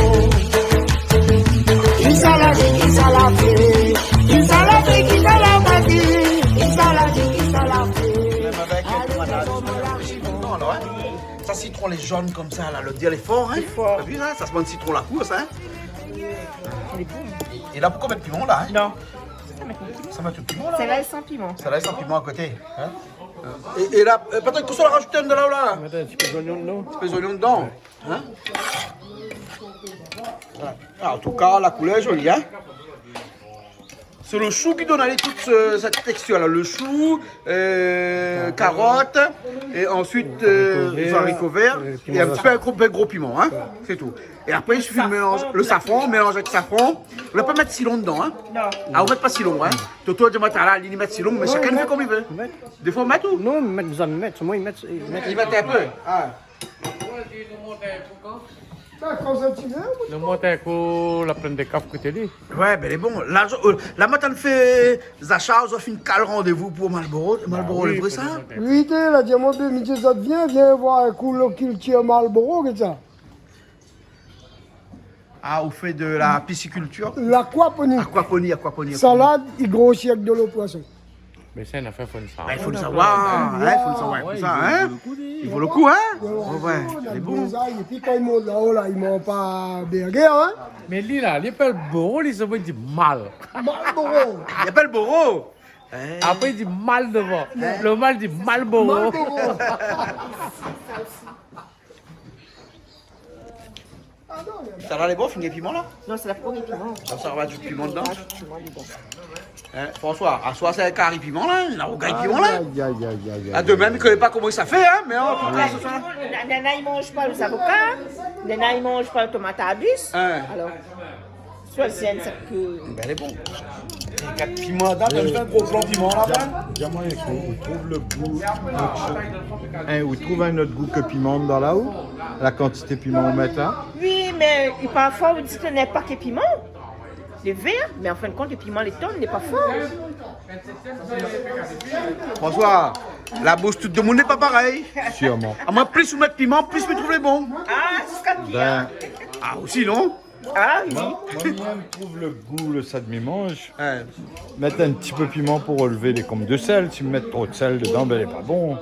Qui ça la vie, qui ça la fait? Qui ça la vie, qui fait la magie? Qui ça la vie, qui ça la fait? Même avec non, là, hein. Ça citron les jaunes comme ça, là, le diel est fort, hein. T'as vu ça? Ça se met de citron la course, hein. Et là, pourquoi mettre piment là, hein? Non. Ça met tout piment là. Celle-là est sans piment. Ça laisse un piment à côté. Hein? Et là, Patrick, qu'est-ce qu'on a rajouté de là ou là? Mettre un petit peu d'oignon dedans. Un petit peu d'oignon dedans. Hein? Voilà. Ah, en tout cas, la couleur est jolie, hein? C'est le chou qui donne allez, toute cette texture là. Le chou, carotte, et ensuite les haricots verts, et un petit peu un gros piment, hein? C'est tout. Et après, il suffit de mélanger le safran, mélange avec safran. On ne va pas mettre si long dedans, hein? Non. Ah, on ne met pas si long, hein? Toto, je vais mettre si long, mais chacun fait comme il veut. Des fois, on met tout? Non, vous en mettez, moi, ils mettent. Ils mettent un peu. Ah. Le monte pour la plaine de cap que tu dis. Ouais, ben, elle est bon. La matin, fait Zacha, on fait une cale rendez-vous pour Marlboro. Marlboro, le vrai, ça? Oui, la diamant de midi, ça viens voir un coup qu'il tire Marlboro, que ça. Ah, on fait de la pisciculture? L'aquaponie. Aquaponie. Salade et gros siècle de l'eau poisson. Mais c'est une affaire, il faut le savoir. Il faut le savoir, hein? Il faut le savoir, comme ça, hein? Il vaut le coup, hein? Ouais, il est bon. Et puis quand ils montent là-haut, là, ils m'ont pas bergué, hein? Mais lui, là, il appelle Boro, il se dit mal. Marlboro. Il appelle Boro. Après, il dit mal devant. Le mal dit Malboro. Ça va les bons, finir piment là? Non, c'est la première piment. Ça va du piment dedans? Hein, François, à soi c'est un carré piment là, un rougaille piment là. À demain, il ne connaît pas comment ça fait, hein, mais en tout cas, ce soir. Nana, il ne mange pas les avocats. Nana, il ne mange pas le tomate à bus. Alors, soit c'est un sac que. Ben, elle est bon. 4 piments dedans, t'as juste un gros plan piment là-bas. Diamant, on trouve le goût. On trouve un autre goût que piment dans là-haut. La quantité de piment on met là. Oui, mais parfois, on dit que ce n'est pas que piment. Les verts, mais en fin de compte, le piment, les tonnes n'est pas fort. François, la bouche tout le monde n'est pas pareil. Sûrement. À moi, plus vous mettez piment, plus vous trouvez les bons. Ah, c'est ce qu'il y a. Ah, aussi, non? Ah, oui. Moi, je trouve le goût, le ça de mange. Mettre un petit peu de piment pour relever les combes de sel. Si vous mettez trop de sel dedans, ben, il n'est pas bon.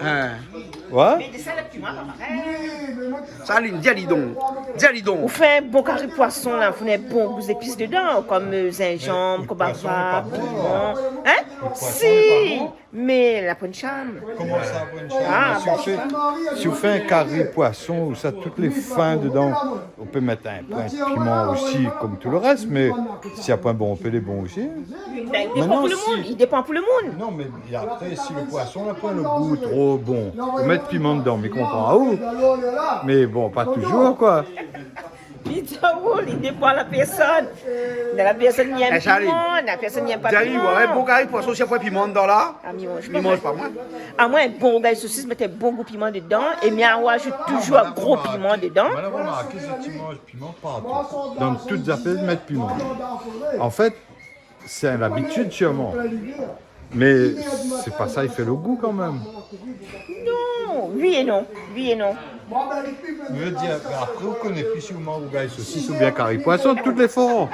Ouais. Mais des salades de piment, pas pareil. Ça, dialidon. On fait un bon carré poisson, là, on fait un bon goût d'épices dedans, comme gingembre, comme bava, piment. Hein? Si! Mais la poncham. Comment ça, poncham? Si vous faites un carré poisson, où ça, toutes les fins dedans, on peut mettre un point de piment aussi, comme tout le reste, mais s'il n'y a pas un bon, on peut les bons aussi. Il dépend pour le monde. Non, mais après, si le poisson n'a pas le goût trop bon, on met de piment dedans, mais comprends à où? Mais bon, pas toujours, quoi. Il dépend de la personne. La personne qui aime piment, la personne qui n'aime pas piment. Un bon carré poisson, s'il y a pas de piment dedans là, il mange pas moi. À moi, un bon rougail saucisse, mettez bon goût piment dedans, et bien, on ajoute toujours un gros piment dedans. Voilà, qu'est-ce que tu manges piment partout? Dans toutes les affaires, mettre piment. En fait, c'est l'habitude sûrement. Mais c'est pas ça, il fait le goût quand même. Non, oui et non. Je veux dire, après, vous connaissez plus si vous mangez rougail saucisse ou bien carré poisson, toutes les formes.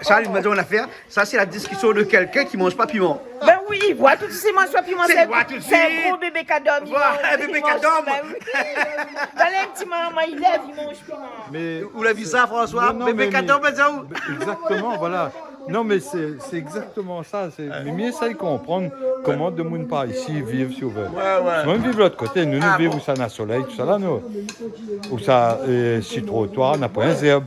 Charles, il m'a dit une affaire. Ça, c'est la discussion de quelqu'un qui ne mange pas piment. Ben oui, voilà, tout ces mange pas piment. C'est un gros bébé cadom. Voilà, un bébé cadom. Dans les petits mamans, il lève, il mange piment. Mais où l'a vu ça, François? Bébé cadom, mais ça où? Exactement, voilà. Non, mais c'est exactement ça. Mais mieux ça, il comprendre comment de monde par ici vivent, si vous voulez. Même vivre de l'autre côté, nous vivons où ça n'a soleil, tout ça là, nous. Où ça, si trottoir, on n'a pas un zerbe.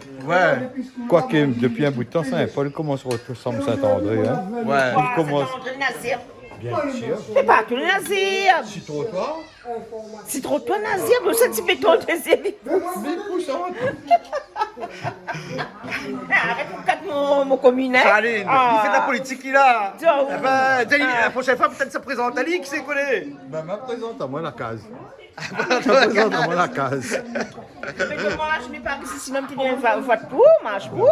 Quoique, depuis un bout de temps, Saint-Paul commence à ressembler Saint-André. Hein. Il commence. Bien sûr. C'est pas tout le nazir. Si trottoir? Si trottoir nazir, nous sommes petit béton de zébi. Mais où ça? Arrête pour quatre mon communal. Charline, il fait de la politique, il a. Donc. Eh ben, la prochaine fois, peut-être se présente à lui, qui s'est connaît. Ben, me présente à moi la case. Présente à moi la case. Mais moi, je n'ai pas réussi, sinon tu dis vote pour, marche pour.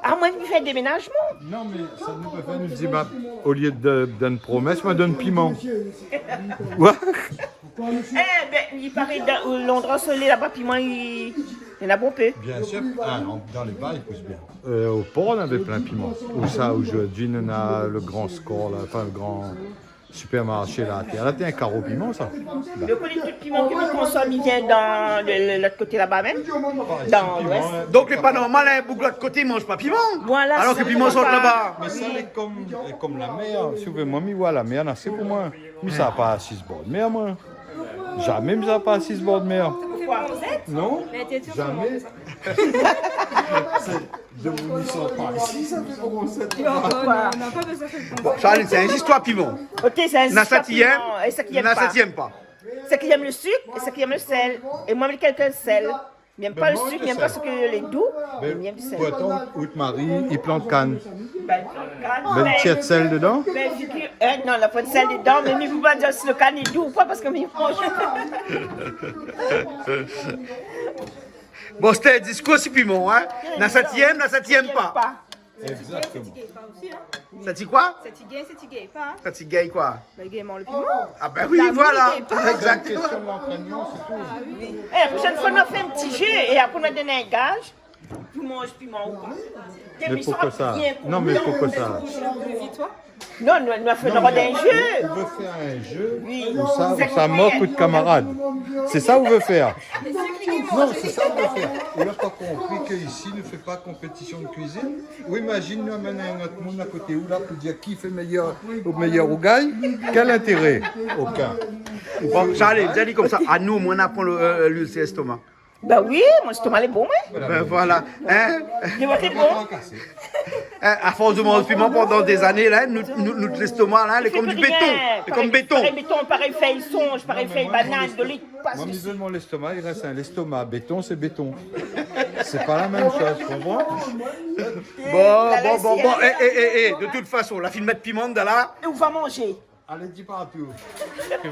À moins de faire déménagement. Non, mais ça nous peut faire, nous dit, bah, au lieu de donner promesse, moi donne piment. Ouais. Il paraît que l'endroit soleil là-bas, piment, il y en a bon peu. Bien sûr, dans les bars, il pousse bien. Au port, on avait plein de piments. Où ça, aujourd'hui, on a le grand score, là, enfin le grand supermarché là. Là, t'as un carreau piment, ça. Le connais tout le piment que nous consommons, il vient dans l'autre côté là-bas même. Dans l'ouest. Donc, c'est pas normal, hein, pour l'autre côté, ils mangent pas piment. Voilà, alors que le piment sort là-bas. Mais ça, c'est comme la mer. Si vous voulez, moi, la mer, c'est pour moi. Mais ça n'a pas à 6 bords de mer, moi. Jamais, mais ça n'a pas à 6 bords de mer. Non, jamais. De vous ne sont pas ici, ça fait pour on sait. Bon, Charline, c'est un histoire piment. Ok, c'est un histoire piment. Et ça qui aime pas. Ça qui aime pas. C'est qui aime le sucre et c'est qui aime le sel. Et moi, j'ai quelqu'un de sel. Il n'aime pas le sucre, il n'aime pas ce que les doux, il aime du sel. Pourtant, Marie, il plante canne. Ben, tiers de sel dedans? Non, il n'y a pas de sel dedans, mais il ne faut pas dire si le canne est doux ou pas parce que il mange. Bon, c'était un discours sur piment, hein? Dans ça t'aime pas. Exactement. Ça dit quoi? C'est tigay, c'est tigay, pas. Ça t'y gagne quoi? Le gaiement, le piment. Ah ben oui, voilà. Exactement. La prochaine fois, on a fait un petit jeu et après, on a donné un gage. Tout mange piment ou pas. Mais pourquoi ça? Non, mais pourquoi ça? Non, nous avons fait un jeu. On veut faire un jeu Oui. où ça moque ou de camarades. C'est ça qu'on veut faire. Non, c'est ça qu'on veut faire. On n'a pas compris qu'ici, ne fait pas compétition de cuisine. Ou imagine, nous amener un autre monde à côté où là pour dire qui fait meilleur ou gagne. Quel intérêt? Aucun. Bon, Charlie, j'ai dit comme ça, à nous, moi, on apprend l'huile sur l'estomac. Ben oui, mon estomac est bon, mais. Ben voilà. Hein? C'est bon. À force de manger du piment pendant des années, là, notre estomac, là, il est comme du béton. C'est comme béton. Pareil béton, pareil feuille songe, pareil feuille banane, de l'huile. Moi, je donne mon estomac, il reste un estomac. Béton, c'est béton. C'est pas la même chose, tu comprends? Bon. De toute façon, la filmette piment de là. Et on va manger. Allez, dis partout. Et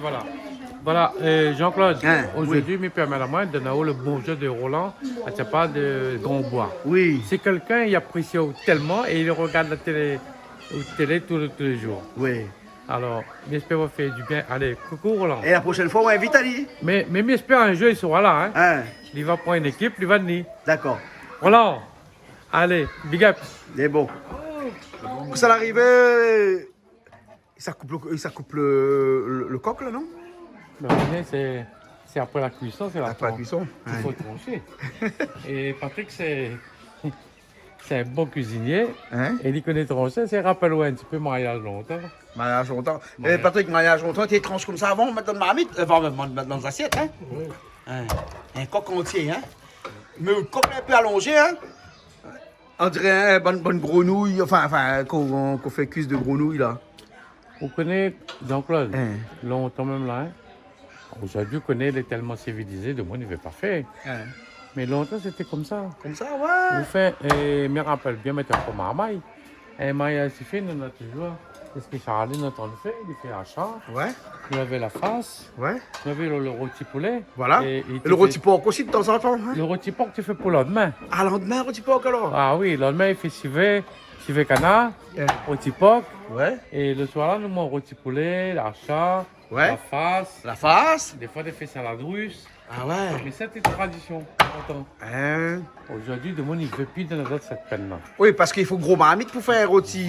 voilà, Jean-Claude, aujourd'hui, me permet à moi de donner le bon jeu de Roland à sa part de Grandbois. Oui. C'est quelqu'un, il apprécie tellement et il regarde la télé tous les jours. Oui. Alors, j'espère vous faire du bien. Allez, coucou Roland. Et la prochaine fois, on invite Ali. Mais j'espère un jeu, il sera là. Hein? Il va prendre une équipe, il va venir. D'accord. Roland, allez, big up. C'est bon. Ça l'arrive. Ça coupe le coq, là, non? C'est après la cuisson, c'est après la cuisson. Il faut trancher. Et Patrick, c'est un bon cuisinier. Et il connaît trancher, c'est rappel un petit peu mariage longtemps. Mariage longtemps. Et Patrick, mariage longtemps, tu tranches comme ça avant, mettre dans le marmite, mettre dans l'assiette, hein? Oui. Un coq entier, hein? Mais le coq est un peu allongé, hein? On dirait une bonne grenouille, enfin, qu'on fait cuisse de grenouille, là. Vous connaissez Jean-Claude, longtemps même là. Aujourd'hui, on connaît, il est tellement civilisé, de moi, il ne veut pas faire. Mais longtemps, c'était comme ça. Comme ça, ouais. Vous faites, et me rappelle bien, mettre un marmaille. Un mariage, c'est fait, on a toujours. Qu'est-ce que Charlie a fait? Il fait achat. Ouais. Il avait la face. Ouais. Il avait le rôti poulet. Voilà. Et le rôti porc aussi de temps en temps. Hein? Le rôti porc, tu fais pour le lendemain. Ah, le lendemain, rôti porc alors? Ah oui, le lendemain, il fait civet canard, rôti porc. Ouais. Et le soir là, nous mangeons rôti poulet, l'achat, ouais. La face. Des fois, des fait salade russe. Ah ouais. Mais c'était tradition. Aujourd'hui, le monde, il ne veut plus de cette peine-là. Oui, parce qu'il faut gros marmite pour faire un rôti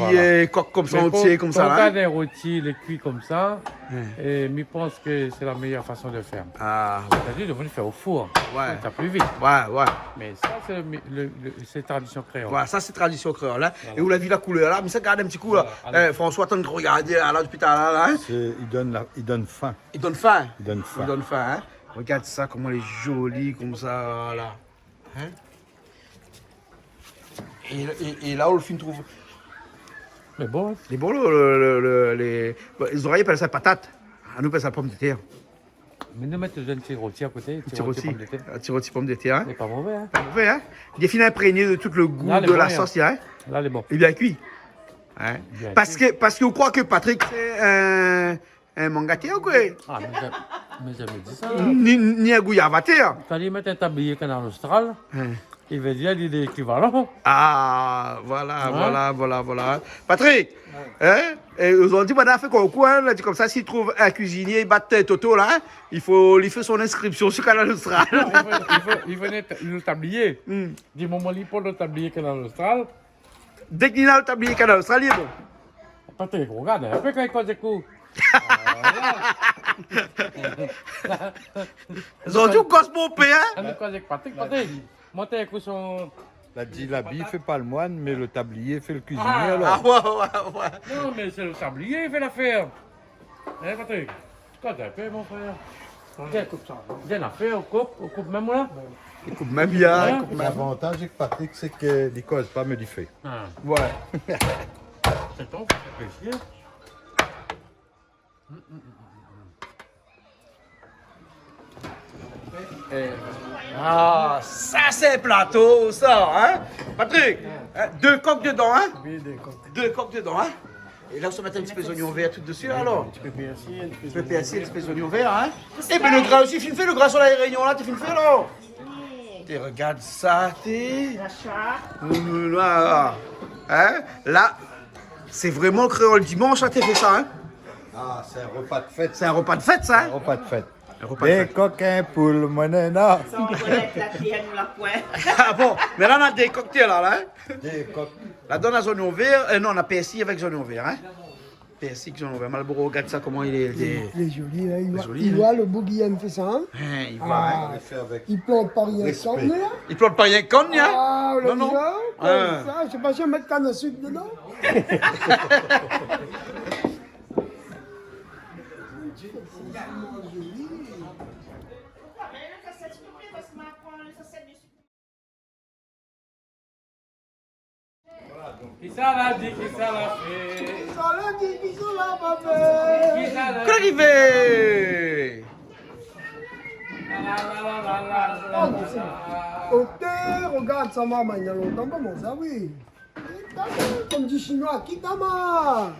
coq comme ça, entier, comme ça. On regarde un rôti, les cuits comme ça, et je pense que c'est la meilleure façon de faire. Aujourd'hui, le monde, il fait au four. Ouais. Ça plus vite. Ouais. Mais ça, c'est tradition créole. Ouais, ça, c'est tradition créole. Hein? Voilà. Et où la vie la couleur là, mais ça garde un petit coup là. François, t'as regardé à l'hôpital là. Hein? Il donne faim. Il donne faim. Il donne faim. Hein? Regarde ça, comment elle est jolie, comme ça, là. Hein? Et là, on le film trouve. Mais bon. Les bons, les oreilles appellent ça patate. À nous, appellent ça pomme de terre. Mais nous mettons un petit rôti à côté. Un petit rôti. Un petit rôti pomme de terre. C'est pas mauvais, hein. Pas mauvais, hein. Il est fin imprégné de tout le goût Là, de la bon, sauce, hein. Là, il est bon. Il est bien cuit. Hein? Bien Parce que vous croyez que Patrick, c'est un mangatier ou quoi? Ah, mais j'avais dit ça. Ni un gouillavateur. Quand il met un tablier canard austral, il veut dire qu'il est équivalent. Ah, voilà. Patrick, hein? Et aujourd'hui, on a fait quoi au coin, là, comme ça, s'il trouve un cuisinier, il bat Toto, là, il faut lui faire son inscription sur Canal Austral. Il venait le tablier. Du moment où il prend le tablier canard austral. Dès qu'il a le tablier Canal Austral, il est bon. Patrick, regarde, un peu quand il cause des coups. Aujourd'hui, on casse mon père, hein? On cause avec Patrick, montez un coup son... La dit l'habit fait pas le moine, mais le tablier fait le cuisinier Ah, alors. ouais. Non, mais c'est le tablier qui fait l'affaire. Hein, Patrick? Cause un peu, mon frère. Viens, coupe ça. Viens l'affaire, on coupe même là. Il coupe même bien. L'avantage avec Patrick, c'est qu'il ne cause pas, mais il fait. Ouais. C'est ton, c'est plaisir. Ah, ça c'est plateau, ça, hein? Patrick, hein, 2 coques dedans, hein? Oui, des coques. 2 coques dedans, hein? Et là, on se met un petit peu d'oignon vert tout dessus, alors? Un petit peu persil, un petit Un petit peu persil, un petit peu d'oignon vert, hein? Et bien le gras aussi, tu fais le gras sur la réunion, là, tu fais là? Tu regardes ça, t'es... Hein? Là, c'est vraiment le créole dimanche, hein, tu fait ça, hein? Ah, c'est un repas de fête. C'est un repas de fête, ça, hein? Un repas de fête. Un repas de Des fête. coquins pour le monena. Ça, on connaît la criée, nous la pointe. Ah bon, mais là, on a des cocktails, là, hein? Des coques. Là, on a oignon vert, non, on a persil avec oignon vert, hein? Persil avec oignon vert. Malboro, regarde ça, comment il est... Il est joli, là. Il joli, voit le beau Guillaume fait ça, hein? Il voit, hein? On le fait avec Il plante pas rien respect. sans là. Il plante pas rien de conne, hein? Ah, le Non. bizarre, Ah. comme ça. Je sais pas si on met canne à sucre dedans. Qui ça l'a dit, qui ça l'a fait? Ça l'a dit, qui ça l'a pas fait? Qui ça l'a Qu'est-ce qu'il fait? Ok, regarde ça, maman, il y a longtemps, comment ça, oui? Comme dit chinois, Kitama.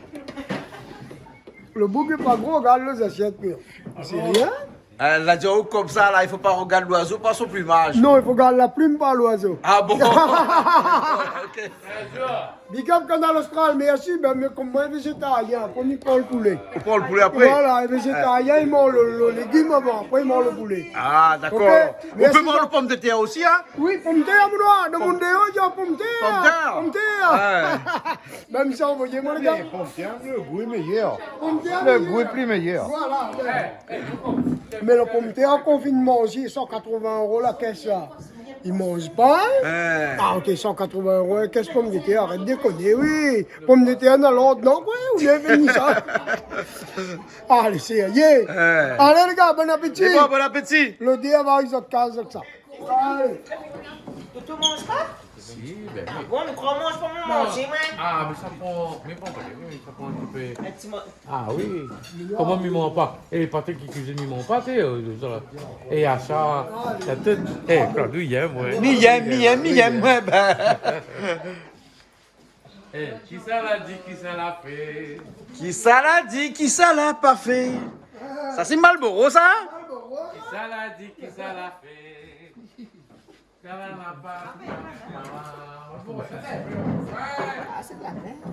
Le bouc est pas gros, regarde les assiettes pures. C'est rien? La dit comme ça, là, il faut pas regarder l'oiseau, pas son plumage. Non, il faut garder la plume par l'oiseau. Ah bon? Ok. Big up Canal Austral, merci, mais comme moi, végétarien, on y prend le poulet. On prend le poulet après? Voilà, les végétariens, ils mangent le légume avant, après ils mangent le poulet. Ah, d'accord. Ok. On Merci, peut manger le pomme de terre aussi, hein? Oui, pomme de terre, moi, de mon déo, il y a pomme de terre. Pomme de terre. Pomme de terre. Même ça, envoyez-moi les gars. le goût est meilleur. Pomme de terre, Le goût est plus meilleur. Voilà. Mais le pomme de terre, en confinement aussi, 180 € la caisse là. Ils mangent pas. Ah ok, 180 €, caisse pomme de terre, arrête de déconner, oui. Pomme de terre dans l'ordre, non, quoi, ou bien venu ça. Allez, c'est sérieux. Allez les gars, bon appétit. C'est bon, bon appétit. Le dé va ils ont 15 comme ça. Allez. Tu manges pas? Si, ben oui. Bon, mais comment mange pas manger, moi? Ah, mais ça prend... Mais bon, ça prend un petit peu... Un petit mot. Ah oui. Comment mi mon pas? Et Patrick qui cuisine mi mon pas, tu sais. Et à ça, la tête... Eh, Claude, il aime, ouais. Mi aime, ouais, ben. Eh, qui ça l'a dit, qui ça l'a fait? Qui ça l'a dit, qui ça l'a pas fait? Ça, c'est Malboro, ça? Qui ça l'a dit, qui ça l'a fait?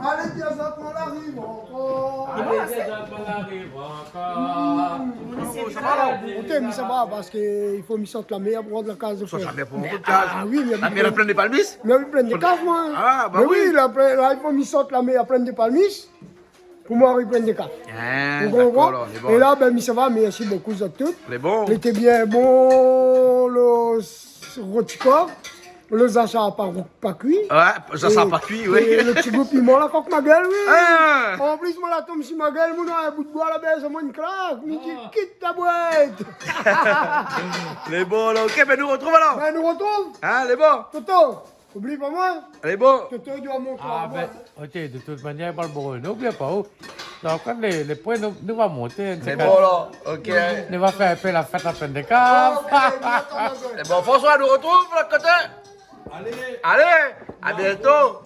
Allez, tiens, ça, on arrive encore. Ça va, là? Ok, mais ça va, parce qu'il faut me sortir la meilleure pour la case de Ça, fer. jamais pour beaucoup de cases. Ah oui, mais La meilleure pleine de palmis? Mais oui, plein de caves, moi. Ah, bah mais oui. oui, là, il faut me sortir la meilleure pleine de palmis. Pour moi, il plein de caves. Ah, Vous d'accord, comprenez? là, on est bon. Et là, ben, ça va, merci beaucoup, à toutes. On est bon. Il était bien bon, le rotikor, le zacha pas cuit. Ouais, ça sera pas cuit, oui. Et le petit goût piment, la coque ma gueule, oui. Ah. En plus, moi, la tombe sur ma gueule, moi, un bout de bois, la baisse, moi, une claque. Mais dis, quitte ta boîte. Les bons, là, ok, ben nous retrouvons alors. Ben, nous retrouve. Hein, les bons. Toto, oublie pas moi. Les bons. Toto, il doit montrer Ah la ben, boîte. ok, de toute manière, pas le bon, n'oublie pas, oh. Donc, quand les points nous vont monter, C'est bon là, ok. nous va faire un peu la fête à peine de cave. Et bon, François, nous retrouve de l'autre côté. Allez, à bientôt.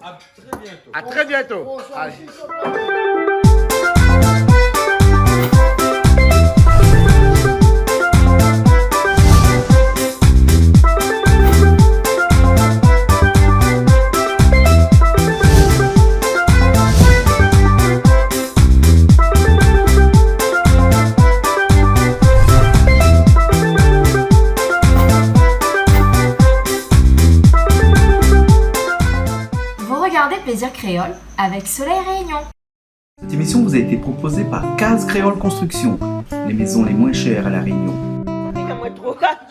À très bientôt. Allez. Plaisir créole avec Soleil Réunion. Cette émission vous a été proposée par Case Créole Construction, les maisons les moins chères à La Réunion.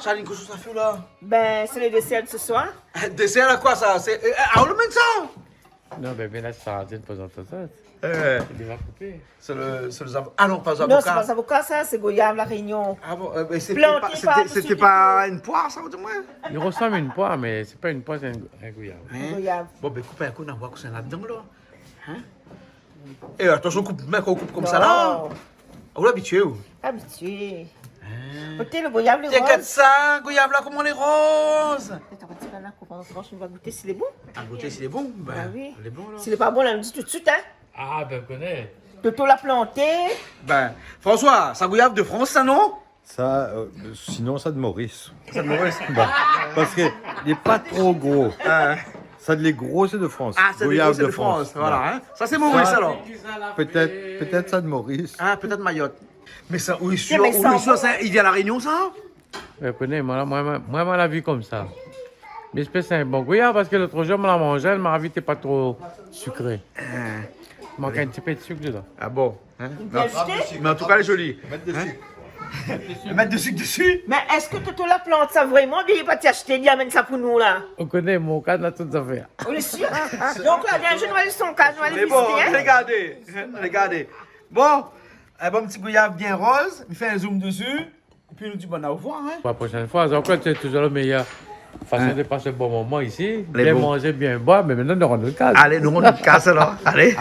Charline, qu'est-ce que ça fait là? Ben, c'est le dessert de ce soir. Dessert à quoi ça? C'est. Ah, on le met ça? Non, mais la sardine, pas en ça. Il va couper. C'est le avocat. Ah non, pas avocat. Non, c'est pas avocat, ça, c'est goyave, la Réunion. Ah bon, mais c'était pas une poire, ça, du moins? Il ressemble à une poire, mais c'est pas une poire, c'est un goyave. Goyave. Bon, ben, coupe un coup, on voit que c'est là-dedans, là. Hein? Et attention, mec, on coupe comme ça, là. On est habitué, ou? Habitué. Peut-être le goyave, les roses. T'inquiète ça, goyave, là, comment les roses? Attends, là, on va goûter s'il est bon. À goûter s'il est bon? Ben, Ah oui. il est bon, là. S'il est pas bon, on le dit tout de suite, hein. Ah, ben, on connaît. Toto l'a planté. Ben, François, ça goyave de France, ça, non? Ça, sinon, ça de Maurice. Ça de Maurice? Bah, parce qu'il n'est pas trop gros. Ça de les gros, c'est de France. Ah, c'est Goyave de France, voilà. Hein? Ça, c'est Maurice, alors. Peut-être ça de Maurice. Ah, peut-être Mayotte. Mais ça, où est sûr, mais ça, ça, il vient à La Réunion, ça? Ben, connais, moi, je l'ai vu comme ça. Mais je pense que c'est un bon goyave parce que l'autre jour, je l'ai mangé, elle m'a n'était pas trop sucré. Il manque un petit peu de sucre dedans. Ah bon? Hein? Ajouter. Mais en tout cas, elle est jolie. Mettre dessus. Mettre de sucre dessus? Mais est-ce que Toto la plante ça vraiment? Il n'est pas t'acheter, il amène ça pour nous, là. On connaît mon cas dans toutes les affaires. On est sûr? Donc là, bien, je dois aller son cas, je dois aller Mais bon, visiter, hein. regardez. Bon, un bon petit goyave bien rose, il fait un zoom dessus, et puis il nous dit bon au revoir. Hein? Pour la prochaine fois, encore, c'est toujours la meilleure façon de passer un bon moment ici. Les Bien bons. manger, bien boire, mais maintenant, on rentre le cas. Allez, nous on nous casse alors. Allez.